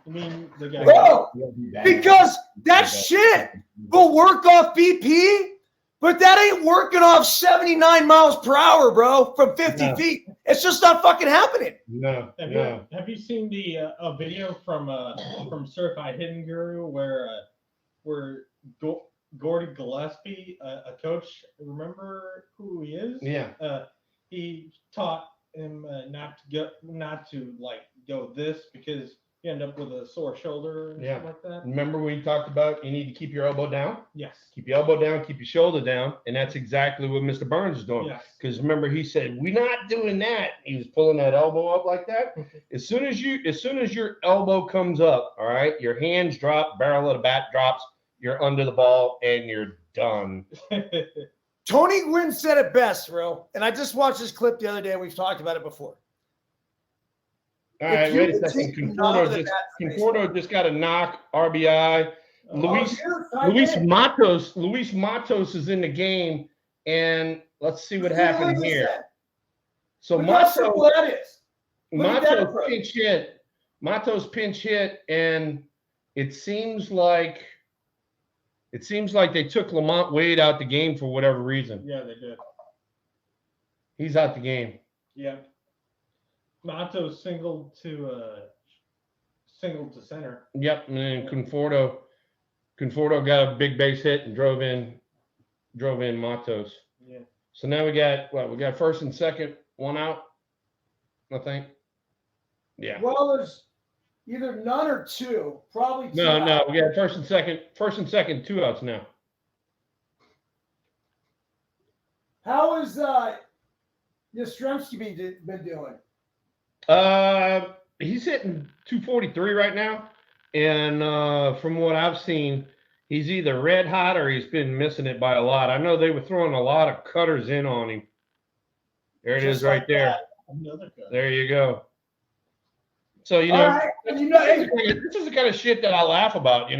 Bro, because that shit will work off BP, but that ain't working off 79 miles per hour, bro, from 50 feet. It's just not fucking happening. No. Have you seen the a video from Certified Hitting Guru where Gordy Gillespie, a coach, remember who he is? Yeah. He taught him not to like go this because you end up with a sore shoulder and stuff like that. Remember we talked about you need to keep your elbow down? Yes. Keep your elbow down, keep your shoulder down, and that's exactly what Mr. Burns is doing. Yes. Because remember he said, we're not doing that. He was pulling that elbow up like that. As soon as your elbow comes up, all right, your hands drop, barrel of the bat drops, you're under the ball, and you're done. Tony Gwynn said it best, bro. And I just watched this clip the other day, and we've talked about it before. All right, wait a second. Conforto just got a knock, RBI. Luis Matos is in the game, and let's see what happened here. So Matos pinch hit, and it seems like they took Lamont Wade out the game for whatever reason. Yeah, they did. He's out the game. Yeah. Matos singled to center. Yep, and then Conforto got a big base hit and drove in Matos. Yeah. So now we got first and second, one out, I think. Yeah. Well, there's either none or two, probably two. No, we got first and second, 2 outs now. How is Yastrzemski been doing? He's hitting 243 right now, and from what I've seen, he's either red hot or he's been missing it by a lot. I know they were throwing a lot of cutters in on him. There it is, right there. Another guy. There you go. So this is the kind of shit that I laugh about. We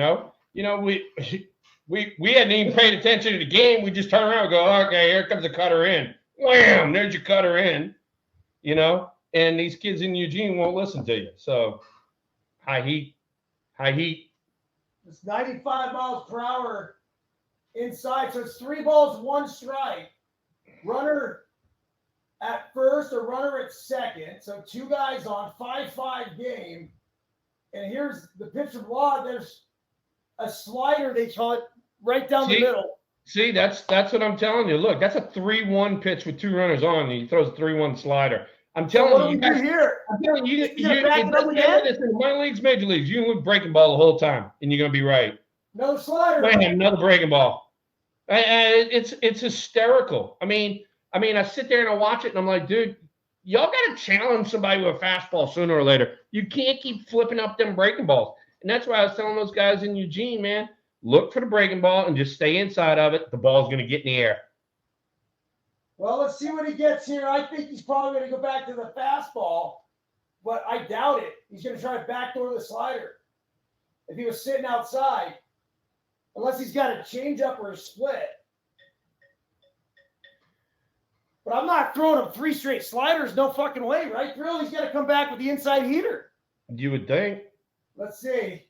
hadn't even paid attention to the game. We just turn around and go, okay, here comes the cutter in. Wham! There's your cutter in. And these kids in Eugene won't listen to you. So high heat. It's 95 miles per hour inside. So it's 3 balls, 1 strike. Runner at first or runner at second. So 2 guys on, 5-5 game. And here's the pitch from Law. There's a slider, they call it, right down the middle. See, that's what I'm telling you. Look, that's a 3-1 pitch with 2 runners on, and he throws a 3-1 slider. I'm telling you, it doesn't matter this in minor leagues, major leagues. You can look breaking ball the whole time, and you're gonna be right. No slider. Wait, another breaking ball. It's hysterical. I mean, I sit there and I watch it, and I'm like, dude, y'all got to challenge somebody with a fastball sooner or later. You can't keep flipping up them breaking balls, and that's why I was telling those guys in Eugene, man, look for the breaking ball and just stay inside of it. The ball's gonna get in the air. Well, let's see what he gets here. I think he's probably going to go back to the fastball, but I doubt it. He's going to try to backdoor the slider. If he was sitting outside, unless he's got a changeup or a split. But I'm not throwing him 3 straight sliders. No fucking way, right, Thrill? He's got to come back with the inside heater. You would think. Let's see.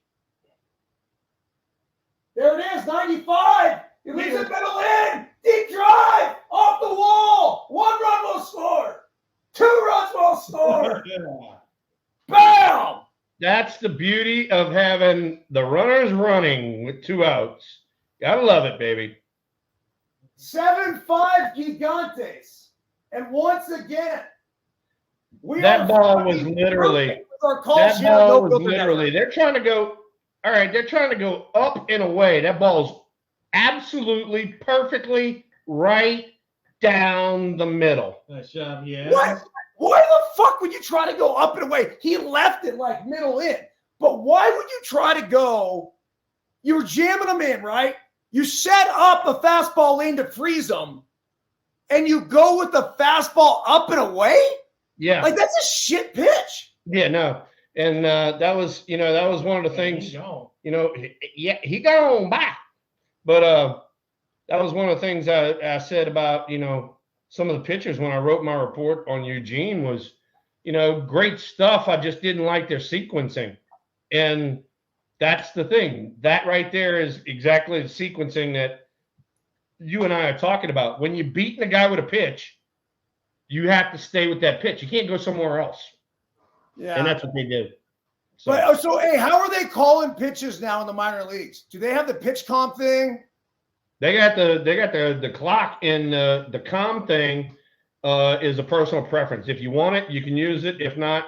There it is, 95. He leaves it middle in. Deep drive off the wall. 1 run will score. 2 runs will score. Bam! That's the beauty of having the runners running with 2 outs. Gotta love it, baby. 7-5 Gigantes. And once again, that ball was literally. They're trying to go. All right, they're trying to go up and away. That ball's absolutely perfectly right down the middle. Nice job, yeah. What? Why the fuck would you try to go up and away? He left it like middle in. But why would you try to go? You were jamming them in, right? You set up a fastball lane to freeze them, and you go with the fastball up and away? Yeah. Like, that's a shit pitch. Yeah, no. And that was one of the things, he got on by. But that was one of the things I said about, some of the pitchers when I wrote my report on Eugene was, great stuff. I just didn't like their sequencing. And that's the thing. That right there is exactly the sequencing that you and I are talking about. When you're beating a guy with a pitch, you have to stay with that pitch. You can't go somewhere else. Yeah. And that's what they did. So, But so hey, how are they calling pitches now in the minor leagues? Do they have the pitch comp thing? they got the clock, and the com thing is a personal preference. If you want it, you can use it. If not,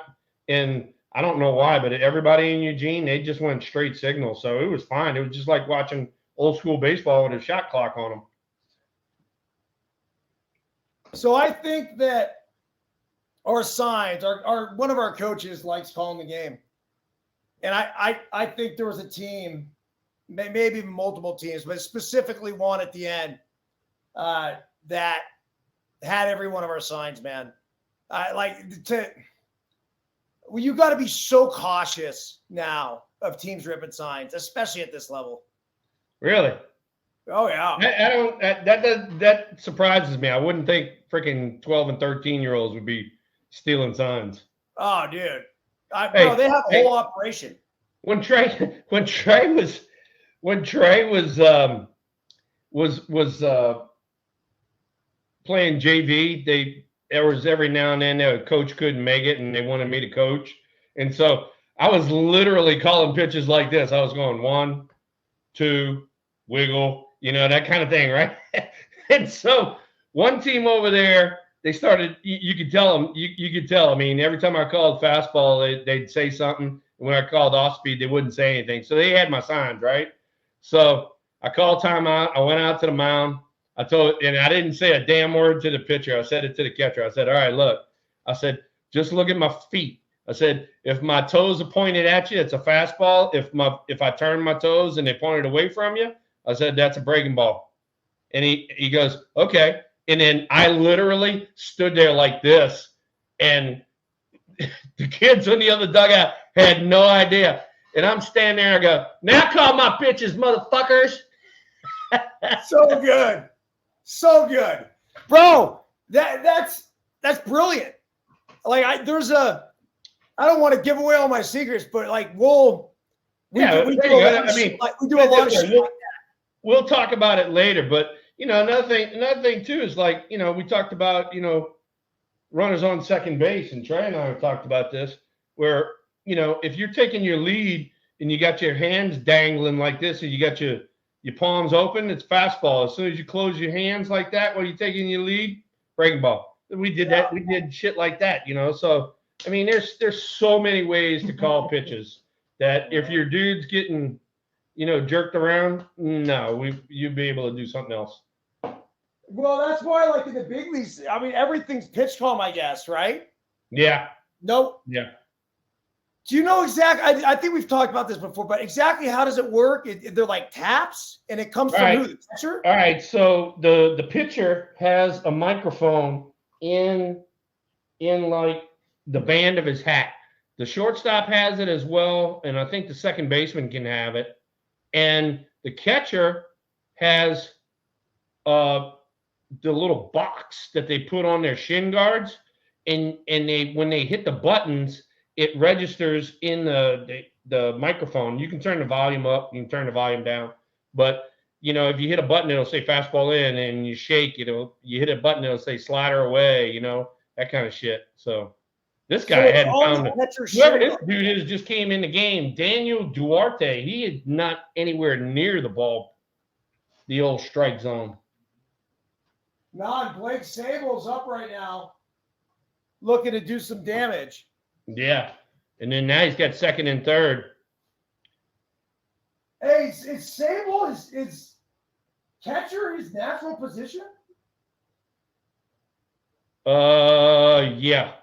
and I don't know why, but everybody in Eugene, they just went straight signal. So it was fine. It was just like watching old school baseball with a shot clock on them. So I think that our signs, our one of our coaches likes calling the game. And I think there was a team, maybe multiple teams, but specifically one at the end that had every one of our signs, man. You got to be so cautious now of teams ripping signs, especially at this level. Really? Oh yeah. I don't. That surprises me. I wouldn't think freaking 12 and 13-year-olds would be stealing signs. Oh, dude. Hey, they have a whole operation. When Trey was playing JV, there was every now and then a coach couldn't make it, and they wanted me to coach, and so I was literally calling pitches like this. I was going 1, 2, wiggle, that kind of thing, right? And so one team over there, they started. You could tell them. You could tell. I mean, every time I called fastball, they'd say something. And when I called off speed, they wouldn't say anything. So they had my signs, right? So I called timeout. I went out to the mound. And I didn't say a damn word to the pitcher. I said it to the catcher. I said, all right, look. I said, just look at my feet. I said, if my toes are pointed at you, it's a fastball. If I turn my toes and they pointed away from you, I said, that's a breaking ball. And he goes, okay. And then I literally stood there like this, and the kids on the other dugout had no idea. And I'm standing there and I go, now call my pitches, motherfuckers. So good. So good. Bro, that's brilliant. Like I don't want to give away all my secrets, but like we do a lot of shit like that. We'll talk about it later, but another thing too is like, we talked about, runners on second base, and Trey and I have talked about this, where, if you're taking your lead and you got your hands dangling like this and you got your palms open, it's fastball. As soon as you close your hands like that while you're taking your lead, breaking ball. We did that. We did shit like that, So, I mean, there's so many ways to call pitches that if your dude's getting, jerked around, no, you'd be able to do something else. Well, that's why, like in the big leagues, I mean, everything's pitch calm, I guess, right? Yeah. Nope. Yeah. Do you know exactly? I think we've talked about this before, but exactly how does it work? They're like taps, and it comes from who? The pitcher? All right. So the pitcher has a microphone in like the band of his hat. The shortstop has it as well, and I think the second baseman can have it. And the catcher has the little box that they put on their shin guards, and when they hit the buttons, it registers in the microphone. You can turn the volume up, you can turn the volume down, but if you hit a button, it'll say fastball in, and you shake, you hit a button, it'll say slider away, that kind of shit. So this guy hadn't found it. Whoever this dude is just came in the game. Daniel Duarte, he is not anywhere near the ball, the old strike zone. No, Blake Sable's up right now, looking to do some damage. Yeah, and then now he's got second and third. Hey, is Sable is catcher his natural position? Yeah.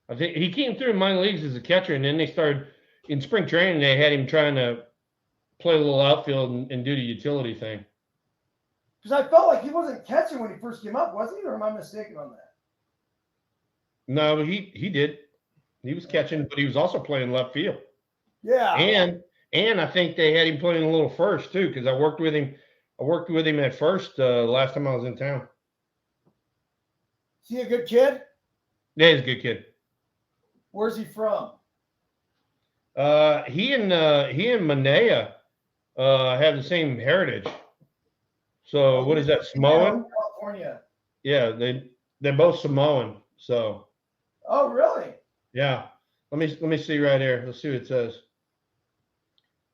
I think he came through minor leagues as a catcher, and then they started in spring training. They had him trying to play a little outfield and do the utility thing. Because I felt like he wasn't catching when he first came up, was he? Or am I mistaken on that? No, he did. He was catching, but he was also playing left field. Yeah. And I think they had him playing a little first too, because I worked with him at first last time I was in town. Is he a good kid? Yeah, he's a good kid. Where's he from? He and Manea have the same heritage. So what is that, Samoan? California. Yeah, they're both Samoan. So. Oh, really? Yeah. Let me see right here. Let's see what it says.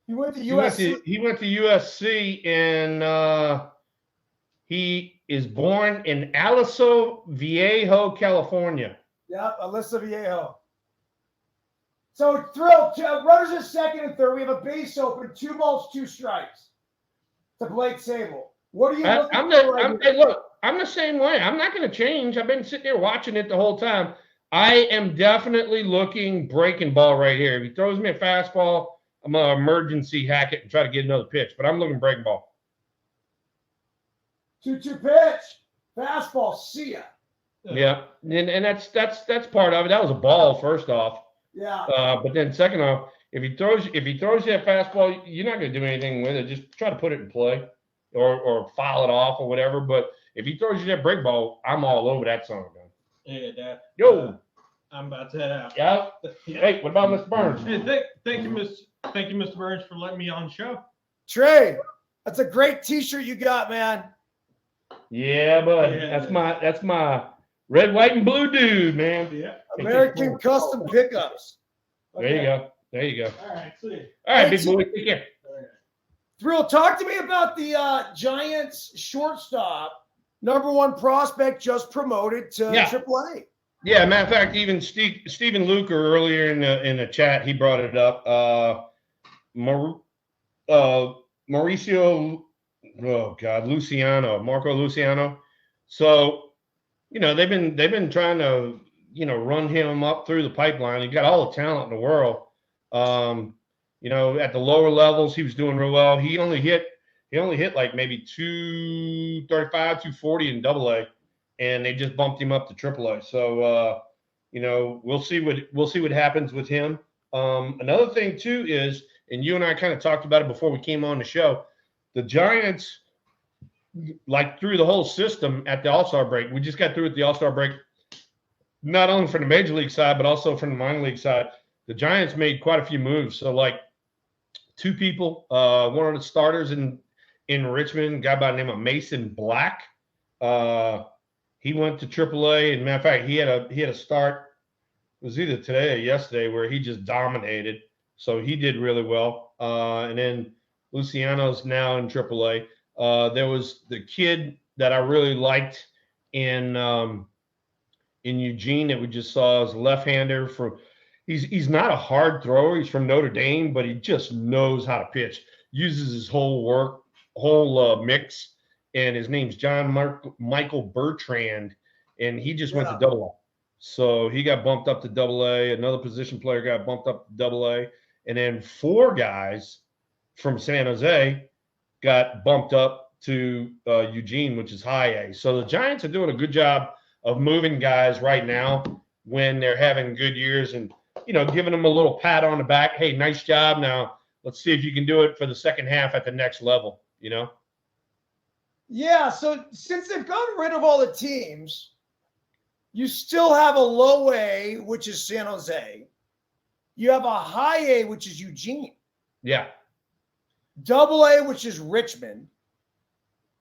He went to USC. He went to USC, and he is born in Aliso Viejo, California. Yep, Alyssa Viejo. So, Thrill, runners at second and third. We have a base open, 2 balls, 2 strikes to Blake Sable. What are you looking for right hey, look, I'm the same way. I'm not going to change. I've been sitting there watching it the whole time. I am definitely looking breaking ball right here. If he throws me a fastball, I'm going to emergency hack it and try to get another pitch. But I'm looking breaking ball. 2-2 pitch. Fastball. See ya. Yeah. And that's part of it. That was a ball, first off. Yeah. But then second off, if he throws you that fastball, you're not going to do anything with it. Just try to put it in play or foul it off or whatever. But if he throws you that break ball, I'm all over that song, man. Yeah, Dad. Yo. I'm about to head out. Yeah. Hey, what about Mr. Burns? Hey, thank you, Mr. Burns, for letting me on the show. Trey, that's a great T-shirt you got, man. Yeah, bud. Yeah. That's my red, white, and blue dude, man. Yeah. American Custom Pickups. Okay. There you go. All right, see. All right, big boy. Take care. Thrill, talk to me about the Giants shortstop, #1 prospect, just promoted to AAA. Yeah, matter of fact, even Stephen Luker earlier in the chat, he brought it up. Mauricio, Marco Luciano. So, they've been trying to, run him up through the pipeline. He got all the talent in the world. At the lower levels, he was doing real well. He only hit like maybe 235, 240 in AA, and they just bumped him up to AAA. So, we'll see what happens with him. Another thing too is, and you and I kind of talked about it before we came on the show, the Giants, like through the whole system at the All-Star break, we just got through at the All-Star break, not only from the Major League side, but also from the minor league side. The Giants made quite a few moves. So, like, 2 people, one of the starters in Richmond, a guy by the name of Mason Black. He went to AAA, and matter of fact, he had a start. It was either today or yesterday where he just dominated. So he did really well. And then Luciano's now in AAA. There was the kid that I really liked in Eugene that we just saw as a left-hander. He's not a hard thrower. He's from Notre Dame, but he just knows how to pitch. Uses his whole mix. And his name's Michael Bertrand, and he just went to AA. So he got bumped up to AA. Another position player got bumped up to AA. And then 4 guys from San Jose got bumped up to Eugene, which is high A. So the Giants are doing a good job of moving guys right now when they're having good years and, giving them a little pat on the back. Hey, nice job. Now let's see if you can do it for the second half at the next level, Yeah, so since they've gotten rid of all the teams, you still have a low A, which is San Jose. You have a high A, which is Eugene. Yeah. AA, which is Richmond.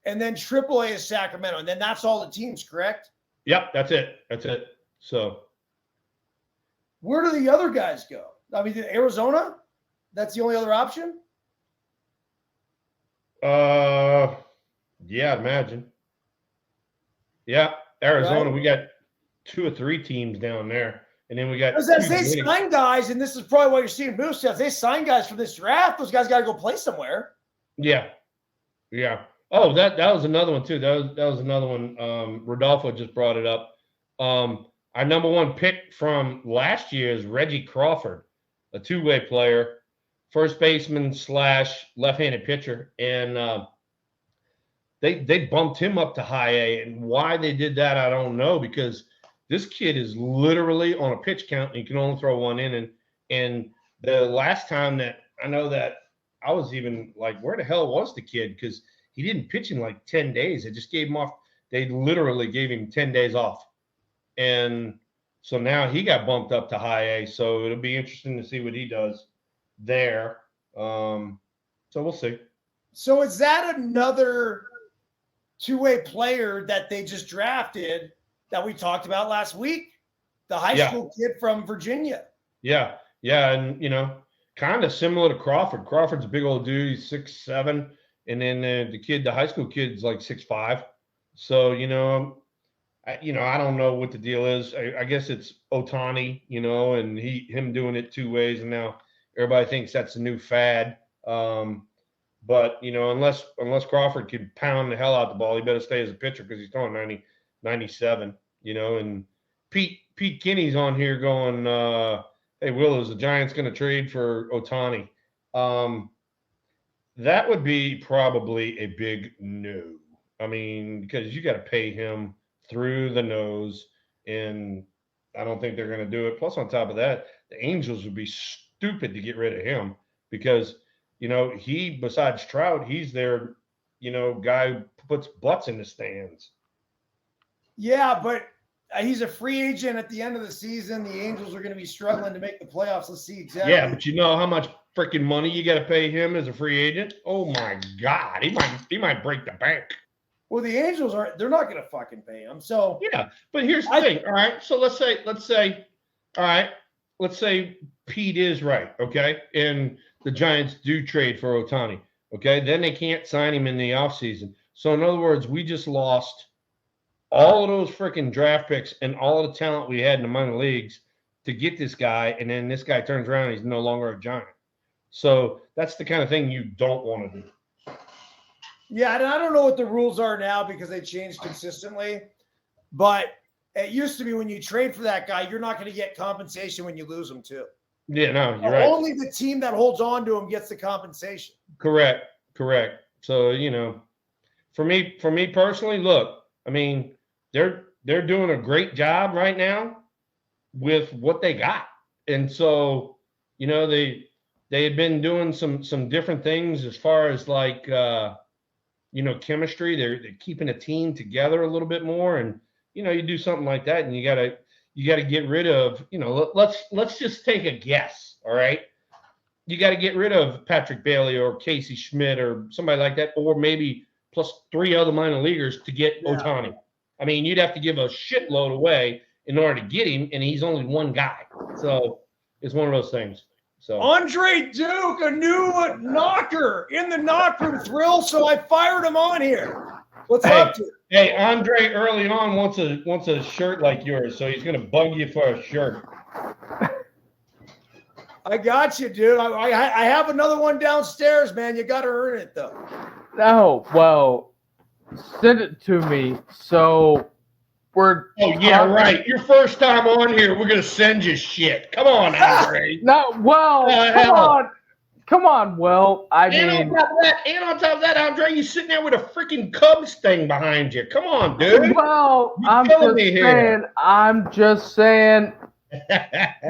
And then AAA is Sacramento. And then that's all the teams, correct? Yep, that's it. So where do the other guys go? I mean, Arizona? That's the only other option? Yeah, I'd imagine. Yeah, Arizona, Right. We got 2 or 3 teams down there. And then we got Because as they sign guys, and this is probably why you're seeing moves, as they sign guys for this draft, those guys got to go play somewhere. Yeah. Oh, that was another one too. That was another one. Rodolfo just brought it up. Our #1 pick from last year is Reggie Crawford, a 2-way player, first baseman / left-handed pitcher, and they bumped him up to high A. And why they did that, I don't know, because this kid is literally on a pitch count and he can only throw 1 inning. And the last time that I know that I was even like, where the hell was the kid? Because he didn't pitch in like 10 days. They just gave him off. They literally gave him 10 days off. And so now he got bumped up to high A. So it'll be interesting to see what he does there. So we'll see. So is that another 2-way player that they just drafted that we talked about last week? the high school kid from Virginia. Yeah. Yeah. And, kind of similar to Crawford. Crawford's a big old dude. He's 6'7". And then the high school kid's like 6'5". So, I don't know what the deal is. I guess it's Ohtani, and him doing it two ways. And now everybody thinks that's a new fad. But, unless Crawford can pound the hell out the ball, he better stay as a pitcher because he's throwing 90, 97, and Pete Kinney's on here going, hey, Will, is the Giants going to trade for Ohtani? That would be probably a big no. I mean, because you got to pay him through the nose, and I don't think they're going to do it. Plus, on top of that, the Angels would be stupid to get rid of him because, he, besides Trout, he's their, guy who puts butts in the stands. Yeah, but he's a free agent at the end of the season. The Angels are going to be struggling to make the playoffs. Let's see exactly. Yeah, but you know how much freaking money you got to pay him as a free agent? Oh my God, he might break the bank. Well, the Angels they're not going to fucking pay him. So yeah, but here's the thing. All right, so let's say Pete is right, okay, and the Giants do trade for Ohtani, okay, then they can't sign him in the offseason. So in other words, we just lost all of those freaking draft picks and all the talent we had in the minor leagues to get this guy, and then this guy turns around and he's no longer a Giant. So that's the kind of thing you don't want to do. Yeah, and I don't know what the rules are now because they change consistently, but it used to be when you trade for that guy, you're not going to get compensation when you lose him too. Yeah, no, you're right. Only the team that holds on to him gets the compensation. Correct. So, for me personally, look, I mean, they're doing a great job right now with what they got. And so, they had been doing some different things as far as like chemistry. They're keeping a team together a little bit more, and you do something like that, and you gotta get rid of, let's just take a guess. All right, you got to get rid of Patrick Bailey or Casey Schmidt or somebody like that, or maybe plus 3 other minor leaguers to get Ohtani. I mean, you'd have to give a shitload away in order to get him, and he's only one guy. So it's one of those things. So Andre Duke, a new knocker in the knocker thrill, so I fired him on here. What's up to? Hey, Andre early on wants a shirt like yours, so he's gonna bug you for a shirt. I got you, dude. I have another one downstairs, man. You got to earn it, though. Oh, well, send it to me. So we're. Oh, yeah, right. Your first time on here, we're going to send you shit. Come on, Andre. No, well, come on, Will. And on top of that, Andre, you sitting there with a freaking Cubs thing behind you. Come on, dude. Well, I'm just saying.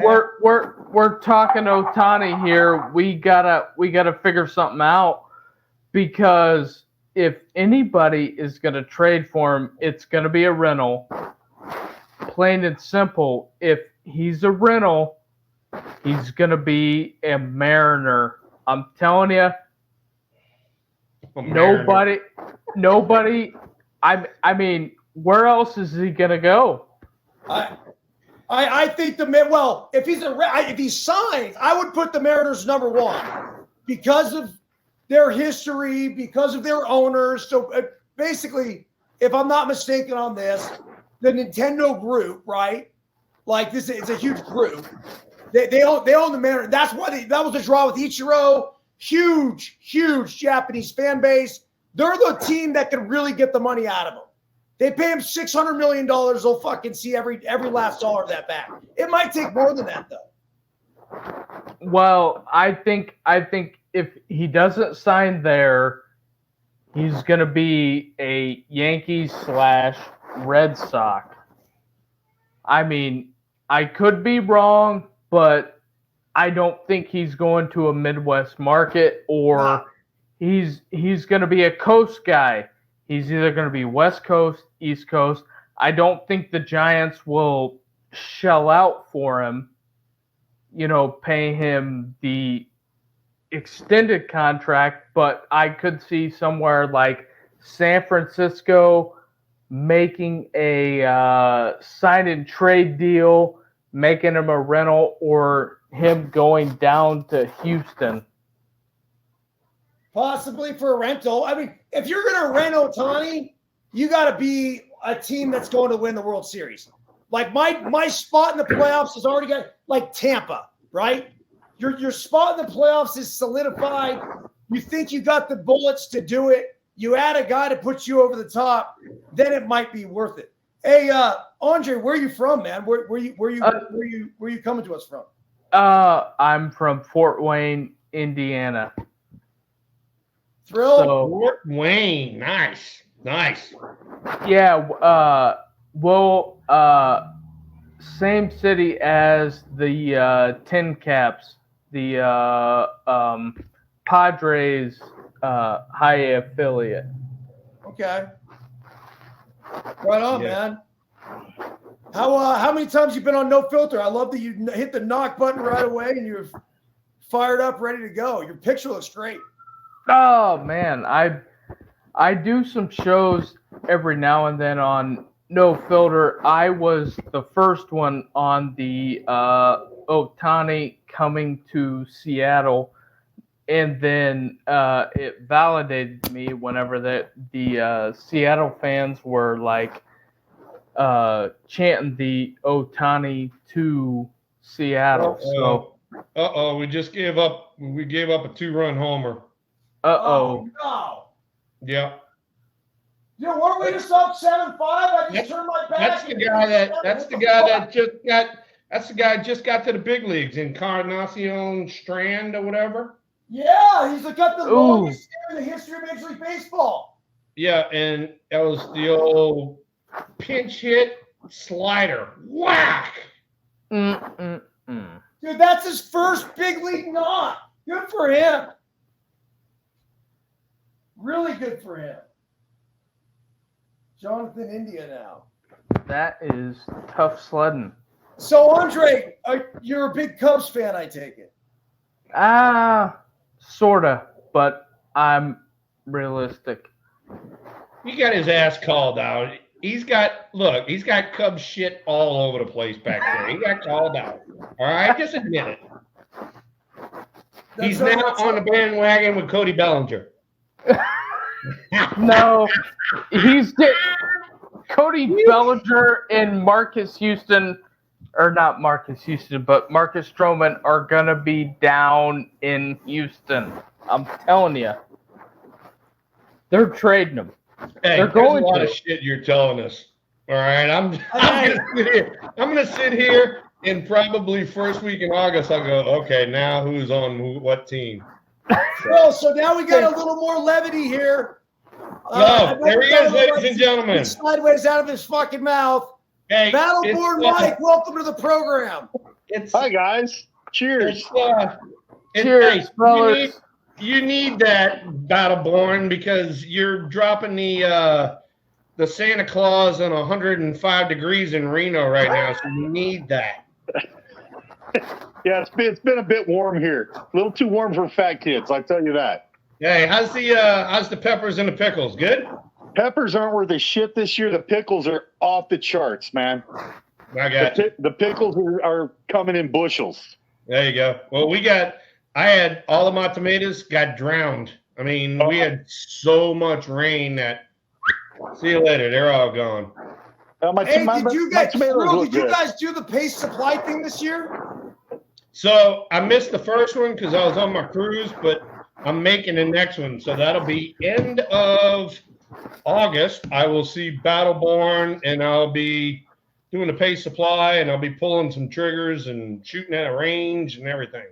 We're talking Ohtani here. We gotta figure something out, because if anybody is gonna trade for him, it's gonna be a rental. Plain and simple. If he's a rental, he's gonna be a Mariner. I'm telling you. Nobody. I mean, where else is he gonna go? I think if he signs, I would put the Mariners number 1 because of their history, because of their owners. So basically, if I'm not mistaken on this, the Nintendo group, right? Like this, it's a huge group. They own the Mariners. That's why that was the draw with Ichiro. Huge Japanese fan base. They're the team that can really get the money out of them. They pay him $600 million. They'll fucking see every last dollar of that back. It might take more than that, though. Well, I think if he doesn't sign there, he's going to be a Yankees/Red Sox. I mean, I could be wrong, but I don't think he's going to a Midwest market, or he's going to be a coast guy. He's either going to be West Coast, East Coast. I don't think the Giants will shell out for him, pay him the extended contract, but I could see somewhere like San Francisco making a sign and trade deal making him a rental or him going down to Houston. Possibly for a rental. I mean, if you're going to rent Ohtani, you got to be a team that's going to win the World Series. Like my spot in the playoffs is already got like Tampa, right? Your spot in the playoffs is solidified. You think you got the bullets to do it. You add a guy to put you over the top, then it might be worth it. Hey, Andre, where are you from, man? Where you coming to us from? I'm from Fort Wayne, Indiana. Thrill? So, Fort Wayne, nice. yeah, same city as the Tin Caps, the Padres high affiliate. Okay. Right on, man. How many times you been on No Filter? I love that you hit the knock button right away and you're fired up, ready to go. Your picture looks great. Oh man, I do some shows every now and then on No Filter. I was the first one on the Ohtani coming to Seattle, and then it validated me whenever the Seattle fans were like chanting the Ohtani to Seattle. We just gave up. We gave up a 2-run homer. Oh no! Yeah. You know, weren't we just up 7-5? I just turned my back. That's the guy that just got to the big leagues, Encarnacion Strand or whatever. Yeah, he's got the longest hair in the history of Major League Baseball. Yeah, and that was the old pinch hit slider. Whack! Dude, that's his first big league knock. Good for him. Really good for him. Jonathan India now. That is tough sledding. So, Andre, you're a big Cubs fan, I take it. Sorta, but I'm realistic. He got his ass called out. He's got Cubs shit all over the place back there. He got called out. All right, just admit it. He's now on the bandwagon with Cody Bellinger. No, Cody Bellinger and Marcus Houston, or not Marcus Houston, but Marcus Stroman are gonna be down in Houston. I'm telling you, they're trading them. Hey, they're going a lot to. of shit you're telling us. All right, I'm gonna sit here, and probably first week in August I'll go. Okay, now who's on what team? So now we got a little more levity here. There he is, ladies and gentlemen. Sideways out of his fucking mouth. Hey, Battleborn Mike, welcome to the program. Hi guys. Cheers. Cheers, fellas. You need that, Battleborn, because you're dropping the Santa Claus on 105 degrees in Reno right now, so you need that. Yeah, it's been a bit warm here. A little too warm for fat kids, I tell you that. Hey, how's the peppers and the pickles? Good? Peppers aren't worth a shit this year. The pickles are off the charts, man. I got you. The pickles are coming in bushels. There you go. Well, I had all of my tomatoes got drowned. I mean, we had so much rain that, see you later, they're all gone. Did you guys do the pace supply thing this year? So I missed the first one because I was on my cruise, but I'm making the next one. So that'll be end of August. I will see Battleborn, and I'll be doing the pace supply, and I'll be pulling some triggers and shooting at a range and everything.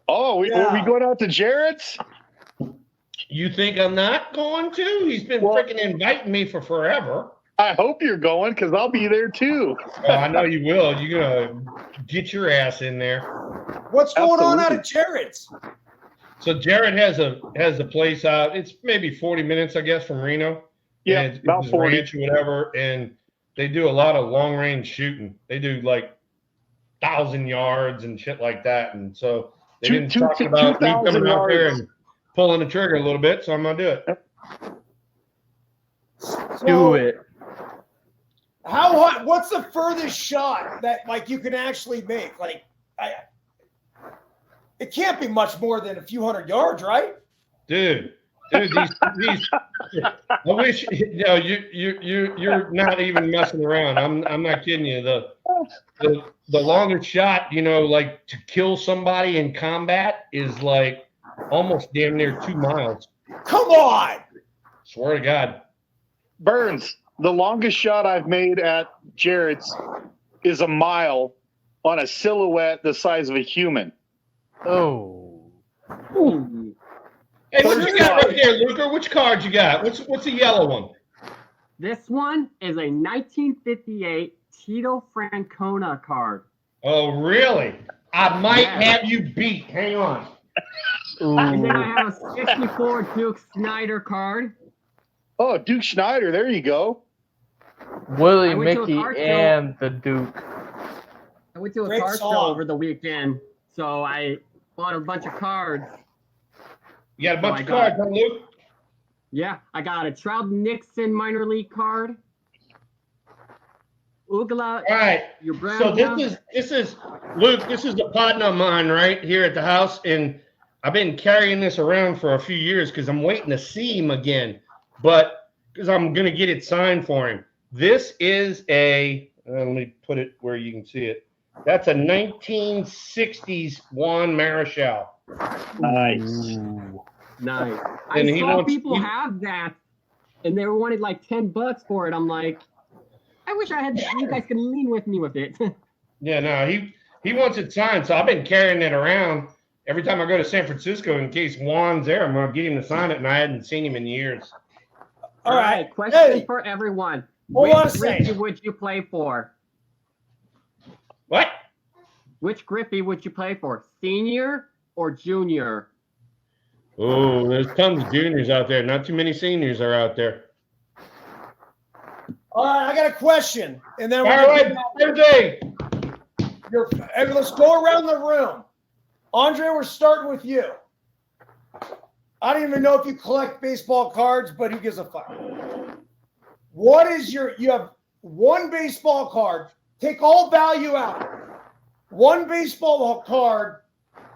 Oh, are we going out to Jarrett's? You think I'm not going to? He's been freaking inviting me for forever. I hope you're going because I'll be there too. Oh, I know you will. You're going to get your ass in there. What's going on out at Jarrett's? So Jarrett has a place out. It's maybe 40 minutes, I guess, from Reno. Yeah, it's about 40. Ranch or whatever. And they do a lot of long-range shooting. They do like 1,000 yards and shit like that. And so they didn't talk about me coming out there and pulling the trigger a little bit, so I'm going to do it. Do it. How what's the furthest shot that like you can actually make? Like, it can't be much more than a few hundred yards, right? Dude, these I wish you're not even messing around. I'm not kidding you. The longest shot, like to kill somebody in combat is like almost damn near 2 miles. Come on. Swear to God. Burns, the longest shot I've made at Jarrett's is a mile on a silhouette the size of a human. Oh. Ooh. Hey, what you got right there, Luca? Which card you got? What's the yellow one? This one is a 1958 Tito Francona card. Oh, really? I might Yeah. have you beat. Hang on. And then I have a 64 Duke Snyder card. Oh, Duke Schneider, there you go. Willie, I went to a Mickey, card show. and the Duke. I went to a Great card song. show over the weekend, so I bought a bunch of cards. You got a bunch I of got cards, huh, Luke? Yeah, I got a Trout Nixon minor league card. Ugla, All right. your brown. So this is Luke. This is a partner of mine right here at the house, and I've been carrying this around for a few years because I'm waiting to see him again, but because I'm gonna get it signed for him. This is a. Let me put it where you can see it. That's a 1960s Juan Marichal. Nice. Nice. And I he saw wants- people he- have that, and they wanted like $10 for it. I'm like, I wish I had. You guys could lean with me with it. Yeah, no, he wants it signed, so I've been carrying it around every time I go to San Francisco in case Juan's there. I'm gonna get him to sign it, and I hadn't seen him in years. All right. Question Hey. for everyone. Hold on a Which Griffey second. would you play for? What? Which Griffey would you play for? Senior or junior? Oh, there's tons of juniors out there. Not too many seniors are out there. All right, I got a question, and then All right, Thursday. and let's go around the room. Andre, we're starting with you. I don't even know if you collect baseball cards, but who gives a fuck? What is you have one baseball card, take all value out. One baseball card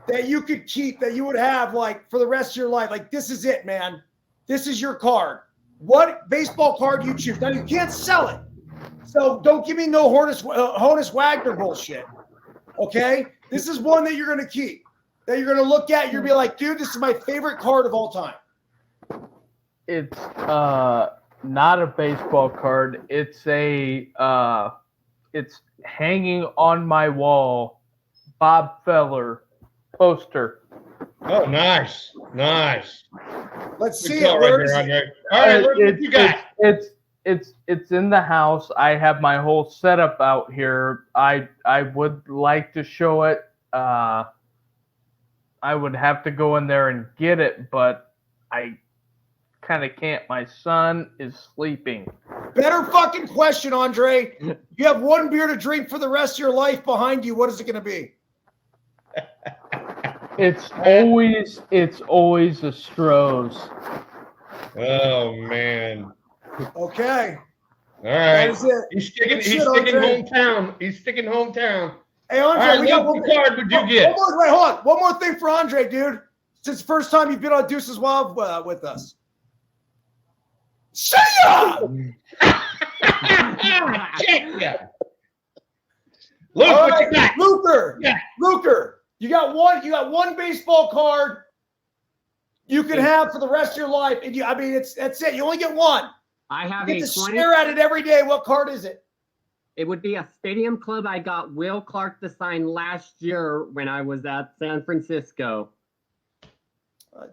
that you could keep, that you would have like for the rest of your life. Like, this is it, man. This is your card. What baseball card you choose? Now, you can't sell it. So don't give me no Honus Wagner bullshit. Okay? This is one that you're going to keep, that you're going to look at. You're going to be like, dude, this is my favorite card of all time. It's not a baseball card. It's it's hanging on my wall. Bob Feller poster. Oh, nice. Let's Good see call it. right Where there, is it? Andre. All right, what you got? It's in the house. I have my whole setup out here. I would like to show it. I would have to go in there and get it, but I kind of can't. My son is sleeping. Better fucking question, Andre. You have one beer to drink for the rest of your life behind you. What is it going to be? It's always a Stroh's. Oh man. Okay. All That right. is it. He's sticking Good shit, Andre. hometown. Hey, All Andre, right, we got Luke, one. what card would you get? Wait, hold on. One more thing for Andre, dude. Since the first time you've been on Deuces Wild with us. See ya! Check ya. Luke, All what you right, got? Luker. Yeah. Luker, you got one baseball card you can have for the rest of your life. And that's it. You only get one. I have You a get to 20. stare at it every day. What card is it? It would be a Stadium Club I got Will Clark to sign last year when I was at San Francisco.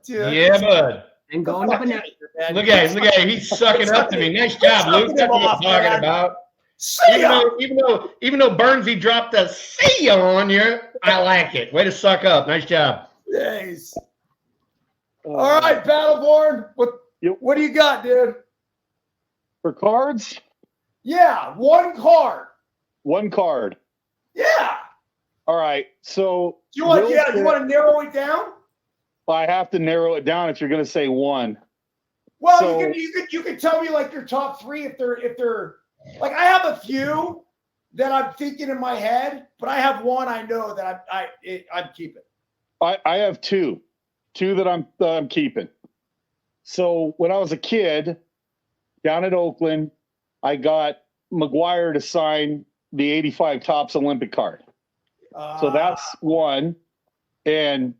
Dude, Yeah, bud. And going to Bananas. Look at him. He's sucking up to me. Nice job, Luke. That's what I'm talking about. See ya! Even though Burnsy dropped a see ya on you, I like it. Way to suck up. Nice job. Jeez. All right, Battleborn. What do you got, dude? For cards, Yeah, one card. one card. Yeah. All right. So You want Will you want to narrow it down? I have to narrow it down if you're going to say one. Well, So- you can tell me like your top three if they're Like I have a few that I'm thinking in my head, but I have one I know that I'm keeping. I have two that I'm keeping. So when I was a kid down at Oakland, I got McGuire to sign the 85 Topps Olympic card. So that's one. And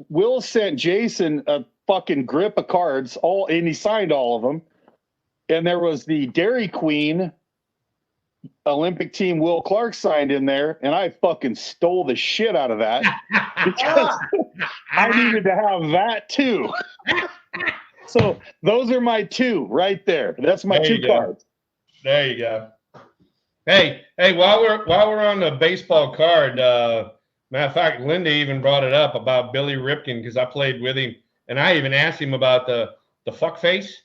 Will sent Jason a fucking grip of cards, and he signed all of them. And there was the Dairy Queen Olympic team Will Clark signed in there, and I fucking stole the shit out of that because I needed to have that too. So those are my two right there. That's my two cards. There you go. Hey, while we're on the baseball card, matter of fact, Linda even brought it up about Billy Ripken because I played with him, and I even asked him about the fuck face.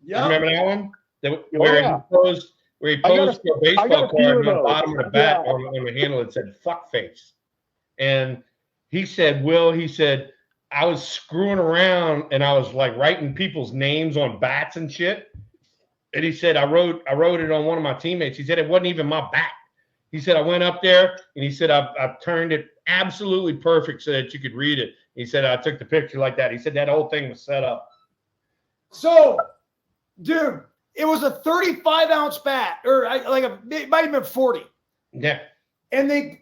Yeah. Remember that one? Where he posed for a baseball card on the bottom of the bat on the handle, it said fuck face. And he said, I was screwing around and I was like writing people's names on bats and shit. And he said, I wrote it on one of my teammates. He said, it wasn't even my bat. He said, I went up there and he said, I turned it absolutely perfect so that you could read it. He said, I took the picture like that. He said, that whole thing was set up. So, dude, it was a 35-ounce bat, or it might have been 40. Yeah. And they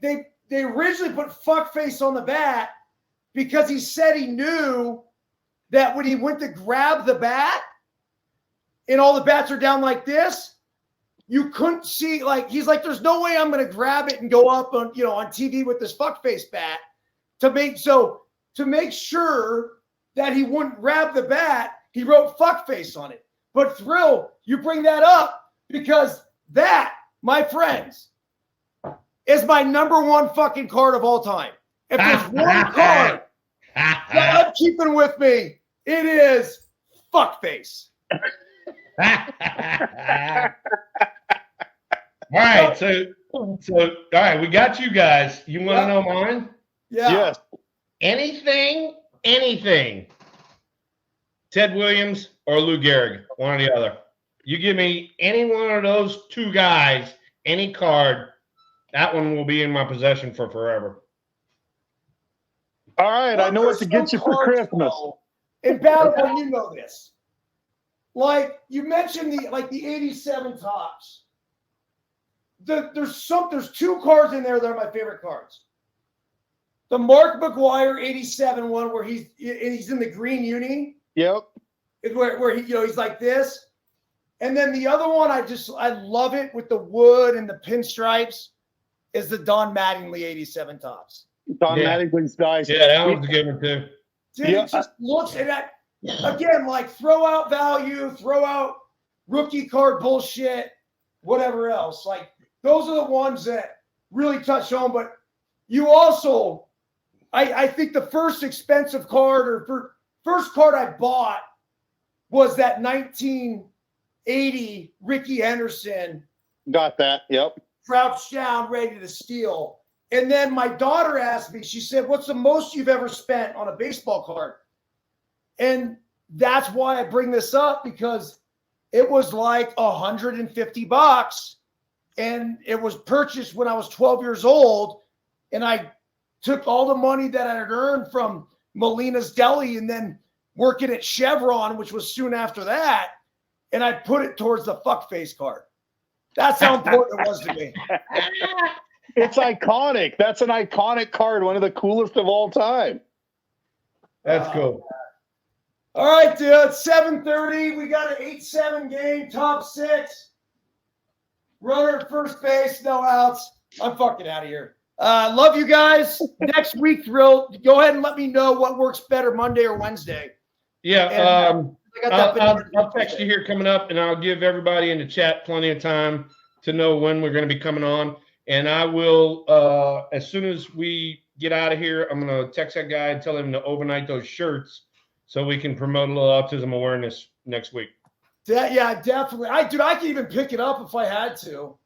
originally put fuckface on the bat because he said he knew that when he went to grab the bat and all the bats are down like this, you couldn't see, he's like, there's no way I'm going to grab it and go up on TV with this fuckface bat to make sure that he wouldn't grab the bat. He wrote fuckface on it. But Thrill, you bring that up because that, my friends, is my number one fucking card of all time. If there's one card that I'm keeping with me, it is fuckface. All right, so all right, we got you guys. You want to know mine? Yeah. Yes. Anything. Ted Williams or Lou Gehrig, one or the other. You give me any one of those two guys, any card, that one will be in my possession for forever. All right, I know what to get you for Christmas. In Battlefield, you know this. Like you mentioned the 87 Topps. There's two cards in there that are my favorite cards. The Mark McGuire 87 one where he's in the green uni. Yep. Where he he's like this. And then the other one I love it with the wood and the pinstripes is the Don Mattingly 87 Topps. Don Mattingly's nice. Yeah, that one's a good one too. Dude, it just looks at that again, like throw out value, throw out rookie card bullshit, whatever else. Like those are the ones that really touch home. But you also, I think the first expensive card first card I bought was that 1980 Ricky Henderson. Got that. Yep. Crouched down, ready to steal. And then my daughter asked me, she said, what's the most you've ever spent on a baseball card? And that's why I bring this up, because it was like $150 and it was purchased when I was 12 years old. And I took all the money that I had earned from Molina's Deli and then working at Chevron, which was soon after that. And I put it towards the fuckface card. That's how important it was to me. It's iconic. That's an iconic card. One of the coolest of all time. That's cool. All right, dude. It's 7:30. We got an 8-7 game, top 6. Runner at first base, no outs. I'm fucking out of here. Love you guys. Next week, Thrill, go ahead and let me know what works better, Monday or Wednesday. Yeah, I'll text you here coming up, and I'll give everybody in the chat plenty of time to know when we're going to be coming on. And I will, as soon as we get out of here, I'm going to text that guy and tell him to overnight those shirts so we can promote a little autism awareness next week. Yeah, definitely. I can even pick it up if I had to.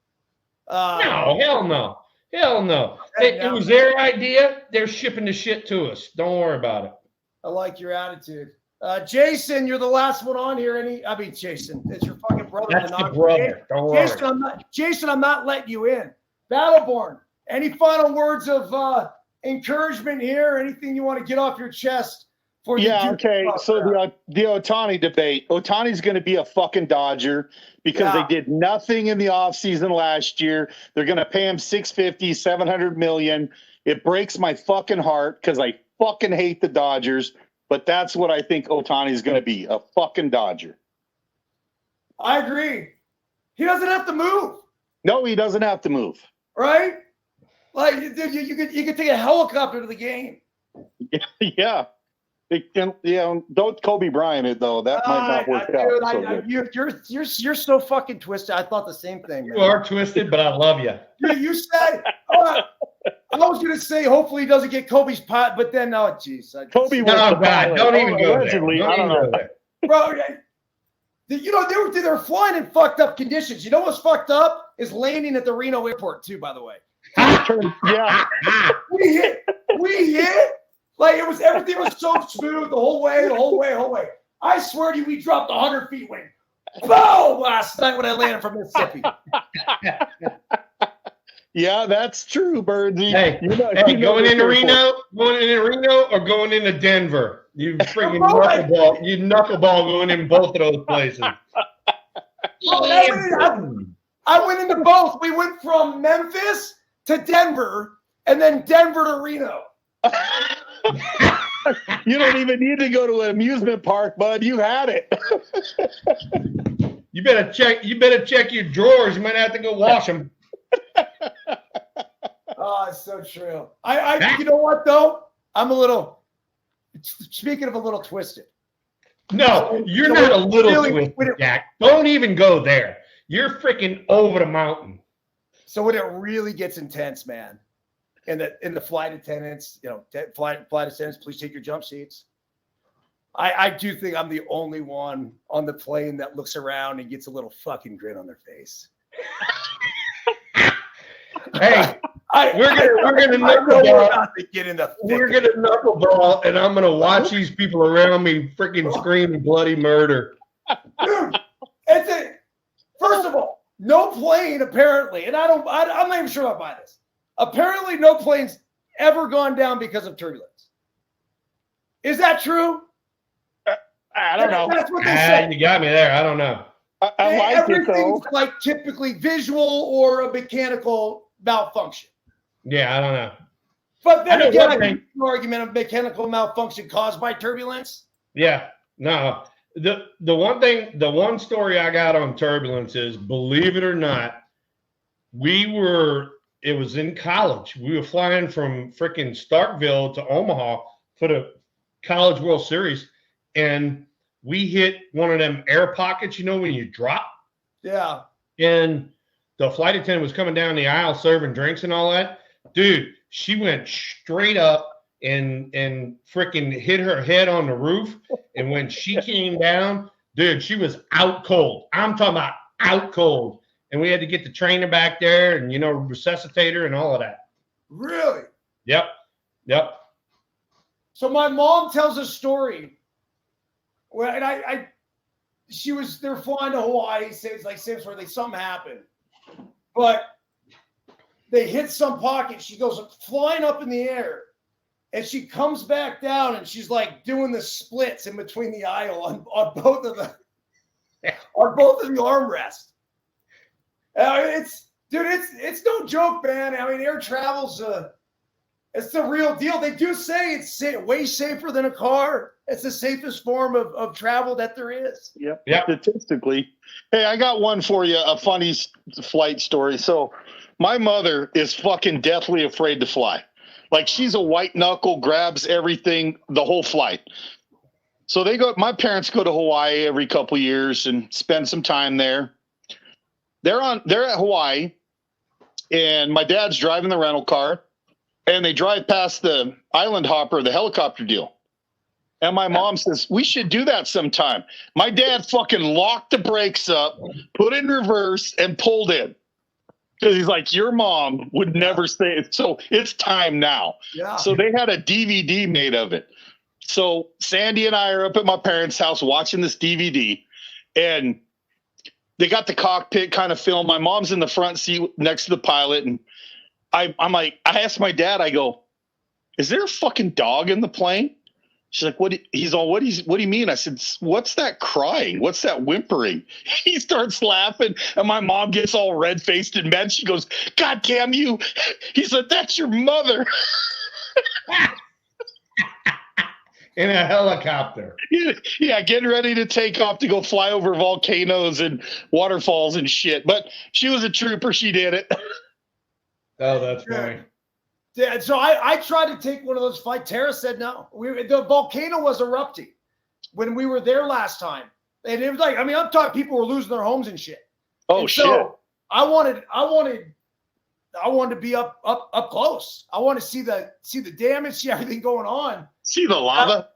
No, hell no. Hell no. It was their idea. They're shipping the shit to us. Don't worry about it. I like your attitude. Jason, you're the last one on here. Jason, it's your fucking brother. That's the the non- brother. Don't worry. Jason, I'm not letting you in. Battleborn, any final words of encouragement here? Anything you want to get off your chest? Okay. So the Ohtani debate. Ohtani's going to be a fucking Dodger because they did nothing in the offseason last year. They're going to pay him $650, $700 million. It breaks my fucking heart because I fucking hate the Dodgers. But that's what I think Ohtani's going to be, a fucking Dodger. I agree. He doesn't have to move. No, he doesn't have to move. Right? Like, dude, you could take a helicopter to the game. Yeah. Don't Kobe Bryant it though. That might not work out. You're so fucking twisted. I thought the same thing. Man. You are twisted, but I love you. You said I was gonna say hopefully he doesn't get Kobe's pot, but then jeez. Kobe was no, God, don't even go there. I don't know. Bro, they were flying in fucked up conditions. You know what's fucked up is landing at the Reno airport too. By the way, yeah, we hit. Like everything was so smooth the whole way. I swear to you, we dropped 100 feet wing. Boom! Last night when I landed from Mississippi. Yeah, that's true, Birdsy. Hey, going into Reno or going into Denver? You freaking knuckleball. You knuckleball going in both of those places. I went into both. We went from Memphis to Denver and then Denver to Reno. You don't even need to go to an amusement park, bud. You had it. You better check your drawers. You might have to go wash them. Oh, it's so true. You know what though? Speaking of a little twisted. No, you're not a little twisted, Jack. Don't even go there. You're freaking over the mountain. So when it really gets intense, man. And the flight attendants, flight attendants, please take your jump seats. I do think I'm the only one on the plane that looks around and gets a little fucking grin on their face. Hey, we're gonna knuckleball. We're gonna knuckleball, and I'm gonna watch these people around me freaking scream bloody murder. Dude, first of all, no plane apparently, and I'm not even sure I'll buy this. Apparently, no plane's ever gone down because of turbulence. Is that true? I don't know. That's what they say. You got me there. I don't know. I like it, though. Everything's like typically visual or a mechanical malfunction. Yeah, I don't know. But then again, I think the argument of mechanical malfunction caused by turbulence. Yeah, no. The one story I got on turbulence is, believe it or not, it was in college. We were flying from freaking Starkville to Omaha for the College World Series, and we hit one of them air pockets, when you drop. Yeah. And the flight attendant was coming down the aisle serving drinks and all that. Dude, she went straight up and freaking hit her head on the roof. And when she came down, dude, she was out cold. I'm talking about out cold. And we had to get the trainer back there and, resuscitate her and all of that. Really? Yep. So my mom tells a story. Well, and they're flying to Hawaii. Something happened. But they hit some pocket. She goes flying up in the air. And she comes back down and she's like doing the splits in between the aisle on both of the armrests. It's no joke, man. I mean, air travel's it's the real deal. They do say it's way safer than a car. It's the safest form of travel that there is. Yep. Statistically. Hey, I got one for you, a funny flight story. So my mother is fucking deathly afraid to fly. Like, she's a white knuckle, grabs everything, the whole flight. So my parents go to Hawaii every couple of years and spend some time there. They're at Hawaii, and my dad's driving the rental car, and they drive past the island hopper, the helicopter deal. And my mom says, we should do that sometime. My dad fucking locked the brakes up, put in reverse, and pulled in. Because he's like, your mom would never say it. So it's time now. Yeah. So they had a DVD made of it. So Sandy and I are up at my parents' house watching this DVD. And they got the cockpit kind of film. My mom's in the front seat next to the pilot, and I'm like, I asked my dad, I go, is there a fucking dog in the plane? She's like, what? He's all, what do you mean? I said, what's that crying? What's that whimpering? He starts laughing, and my mom gets all red-faced and mad. She goes, God damn you. He said, that's your mother. In a helicopter. Yeah, getting ready to take off to go fly over volcanoes and waterfalls and shit. But she was a trooper. She did it. Oh, that's funny. Yeah, so I tried to take one of those flights. Tara said no. The volcano was erupting when we were there last time. And it was like, I mean, I'm talking people were losing their homes and shit. Oh, and shit. So I wanted to be up close. I want to see the damage, see everything going on. See the lava?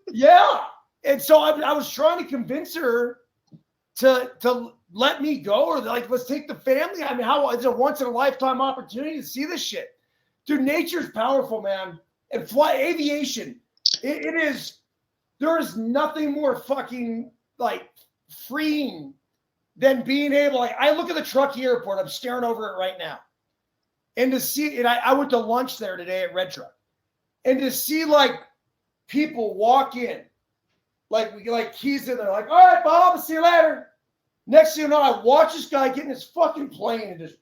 Yeah. And so I was trying to convince her to let me go, or like, let's take the family. I mean, how it's a once in a lifetime opportunity to see this shit. Dude, nature's powerful, man. And aviation, it is, there is nothing more fucking like freeing than being able, like, I look at the Truckee Airport, I'm staring over it right now. And to see, and I went to lunch there today at Red Truck. And to see like people walk in, like he's in there, like, all right, Bob, I'll see you later. Next thing you know, I watch this guy get in his fucking plane and just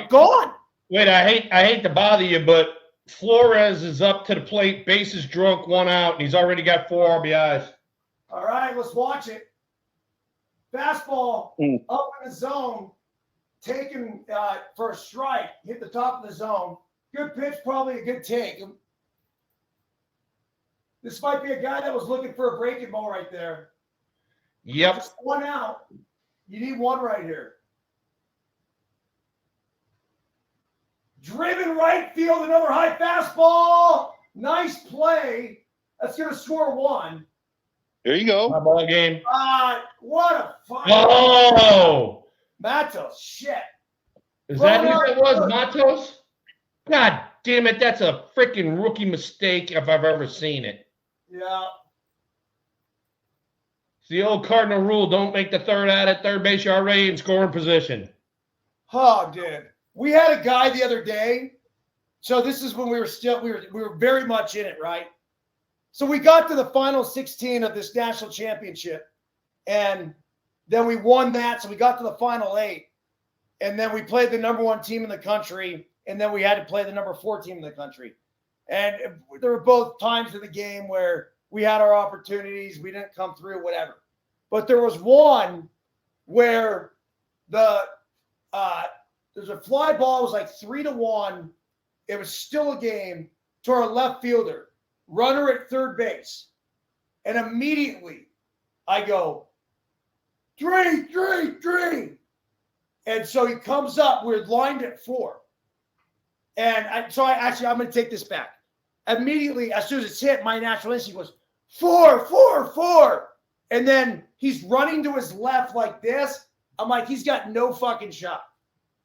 gone. Wait, I hate to bother you, but Flores is up to the plate, bases drunk, 1 out, and he's already got 4 RBIs. All right, let's watch it. Fastball up in the zone, taken for a strike, hit the top of the zone. Good pitch, probably a good take. This might be a guy that was looking for a breaking ball right there. Yep. Just 1 out. You need 1 right here. Driven right field, another high fastball. Nice play. That's going to score 1. There you go. My ball game. What a fight. Oh! Matos, shit. Is that who that was, Matos? God damn it, that's a freaking rookie mistake if I've ever seen it. Yeah. It's the old Cardinal rule, don't make the third out at third base, you're already in scoring position. Oh, dude. We had a guy the other day. So this is when we were very much in it, right? So we got to the final 16 of this national championship, and then we won that. So we got to the final 8, and then we played the number 1 team in the country, and then we had to play the number 4 team in the country. And there were both times in the game where we had our opportunities, we didn't come through, whatever. But there was one where there's a fly ball, it was like 3-1. It was still a game to our left fielder, runner at third base. And immediately I go, 3. And so he comes up, we're lined at 4. And I'm going to take this back. Immediately, as soon as it's hit, my natural instinct was 4. And then he's running to his left like this. I'm like, he's got no fucking shot.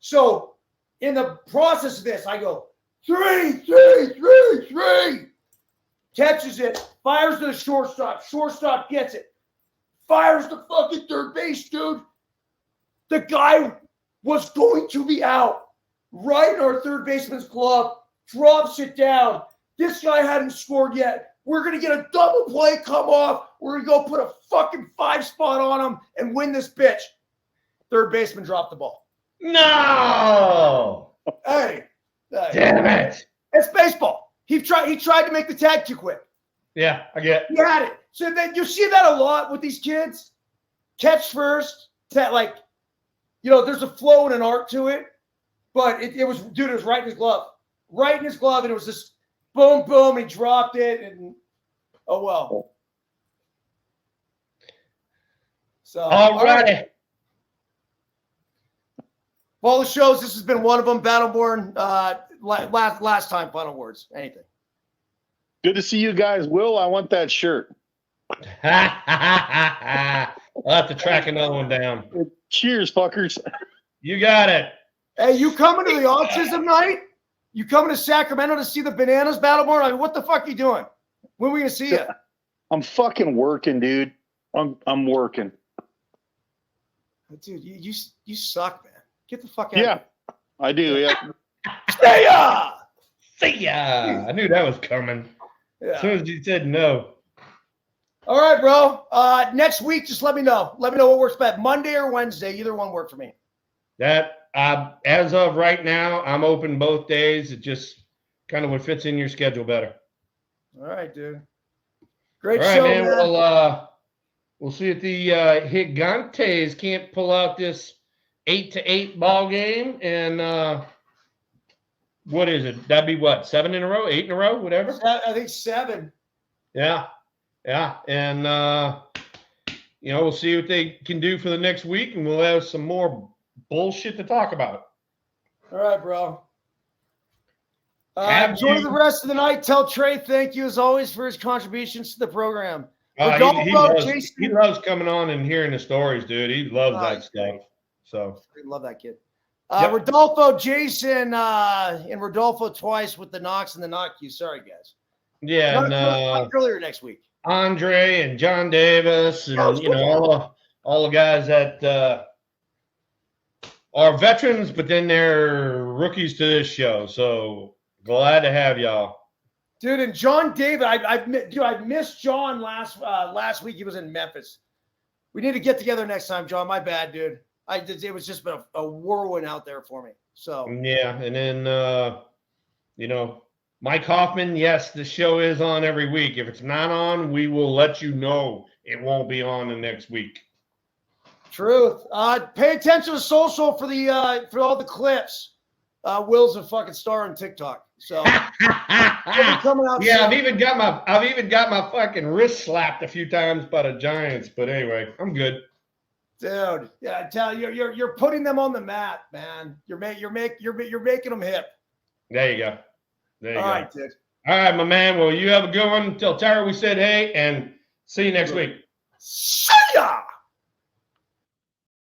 So in the process of this, I go, 3. Catches it, fires to the shortstop. Shortstop gets it. Fires to fucking third base, dude. The guy was going to be out. Right in our third baseman's glove. Drops it down. This guy hadn't scored yet. We're going to get a double play come off. We're going to go put a fucking 5 spot on him and win this bitch. Third baseman dropped the ball. No! Hey. Damn it. It's baseball. He tried to make the tag too quick. Yeah, I get it. He had it. So then you see that a lot with these kids. Catch first. Like, there's a flow and an art to it. But it was right in his glove. Right in his glove. And it was just boom, boom. He dropped it. And oh, well. So, all righty. Well, the shows, this has been one of them. Battleborn, last time, final words. Anything. Good to see you guys. Will, I want that shirt. I'll have to track another one down. Cheers, fuckers. You got it. Hey, you coming to the autism night? You coming to Sacramento to see the Bananas Battleborn? I mean, what the fuck are you doing? When are we going to see you? I'm fucking working, dude. I'm working. Dude, you suck, man. Get the fuck out. Yeah, I do. Yeah. Stay up. See ya. I knew that was coming. As soon as you said no. All right, bro. Next week, just let me know. Let me know what works best. Monday or Wednesday. Either one work for me. That as of right now, I'm open both days. It just kind of what fits in your schedule better. All right, dude. Great All right, show, man. man. We'll see if the Gigantes can't pull out this 8-8 ball game. And what is it? That'd be what? 7 in a row, 8 in a row, whatever. I think 7. Yeah. And we'll see what they can do for the next week, and we'll have some more bullshit to talk about. All right, bro. Enjoy the rest of the night. Tell Trey thank you as always for his contributions to the program. He loves coming on and hearing the stories, dude. He loves that stuff. So I love that kid. Yep. Rodolfo, Jason, and Rodolfo twice with the knocks and the knock you. Sorry, guys. Yeah, not earlier next week. Andre and John Davis and all the guys that are veterans, but then they're rookies to this show. So glad to have y'all. Dude, and John David, I missed John last week. He was in Memphis. We need to get together next time, John. My bad, dude. It was just been a whirlwind out there for me. So yeah, and then Mike Hoffman. Yes, the show is on every week. If it's not on, we will let you know it won't be on the next week. Truth. Pay attention to social for all the clips. Will's a fucking star on TikTok. So coming out. Yeah, soon. I've even got my fucking wrist slapped a few times by the Giants. But anyway, I'm good. Dude, yeah, I tell you, you're putting them on the map, man. You're making them hip. There you go. All right, dude. All right, my man. Well, you have a good one. Tell Tara we said hey, and see you next week. See ya.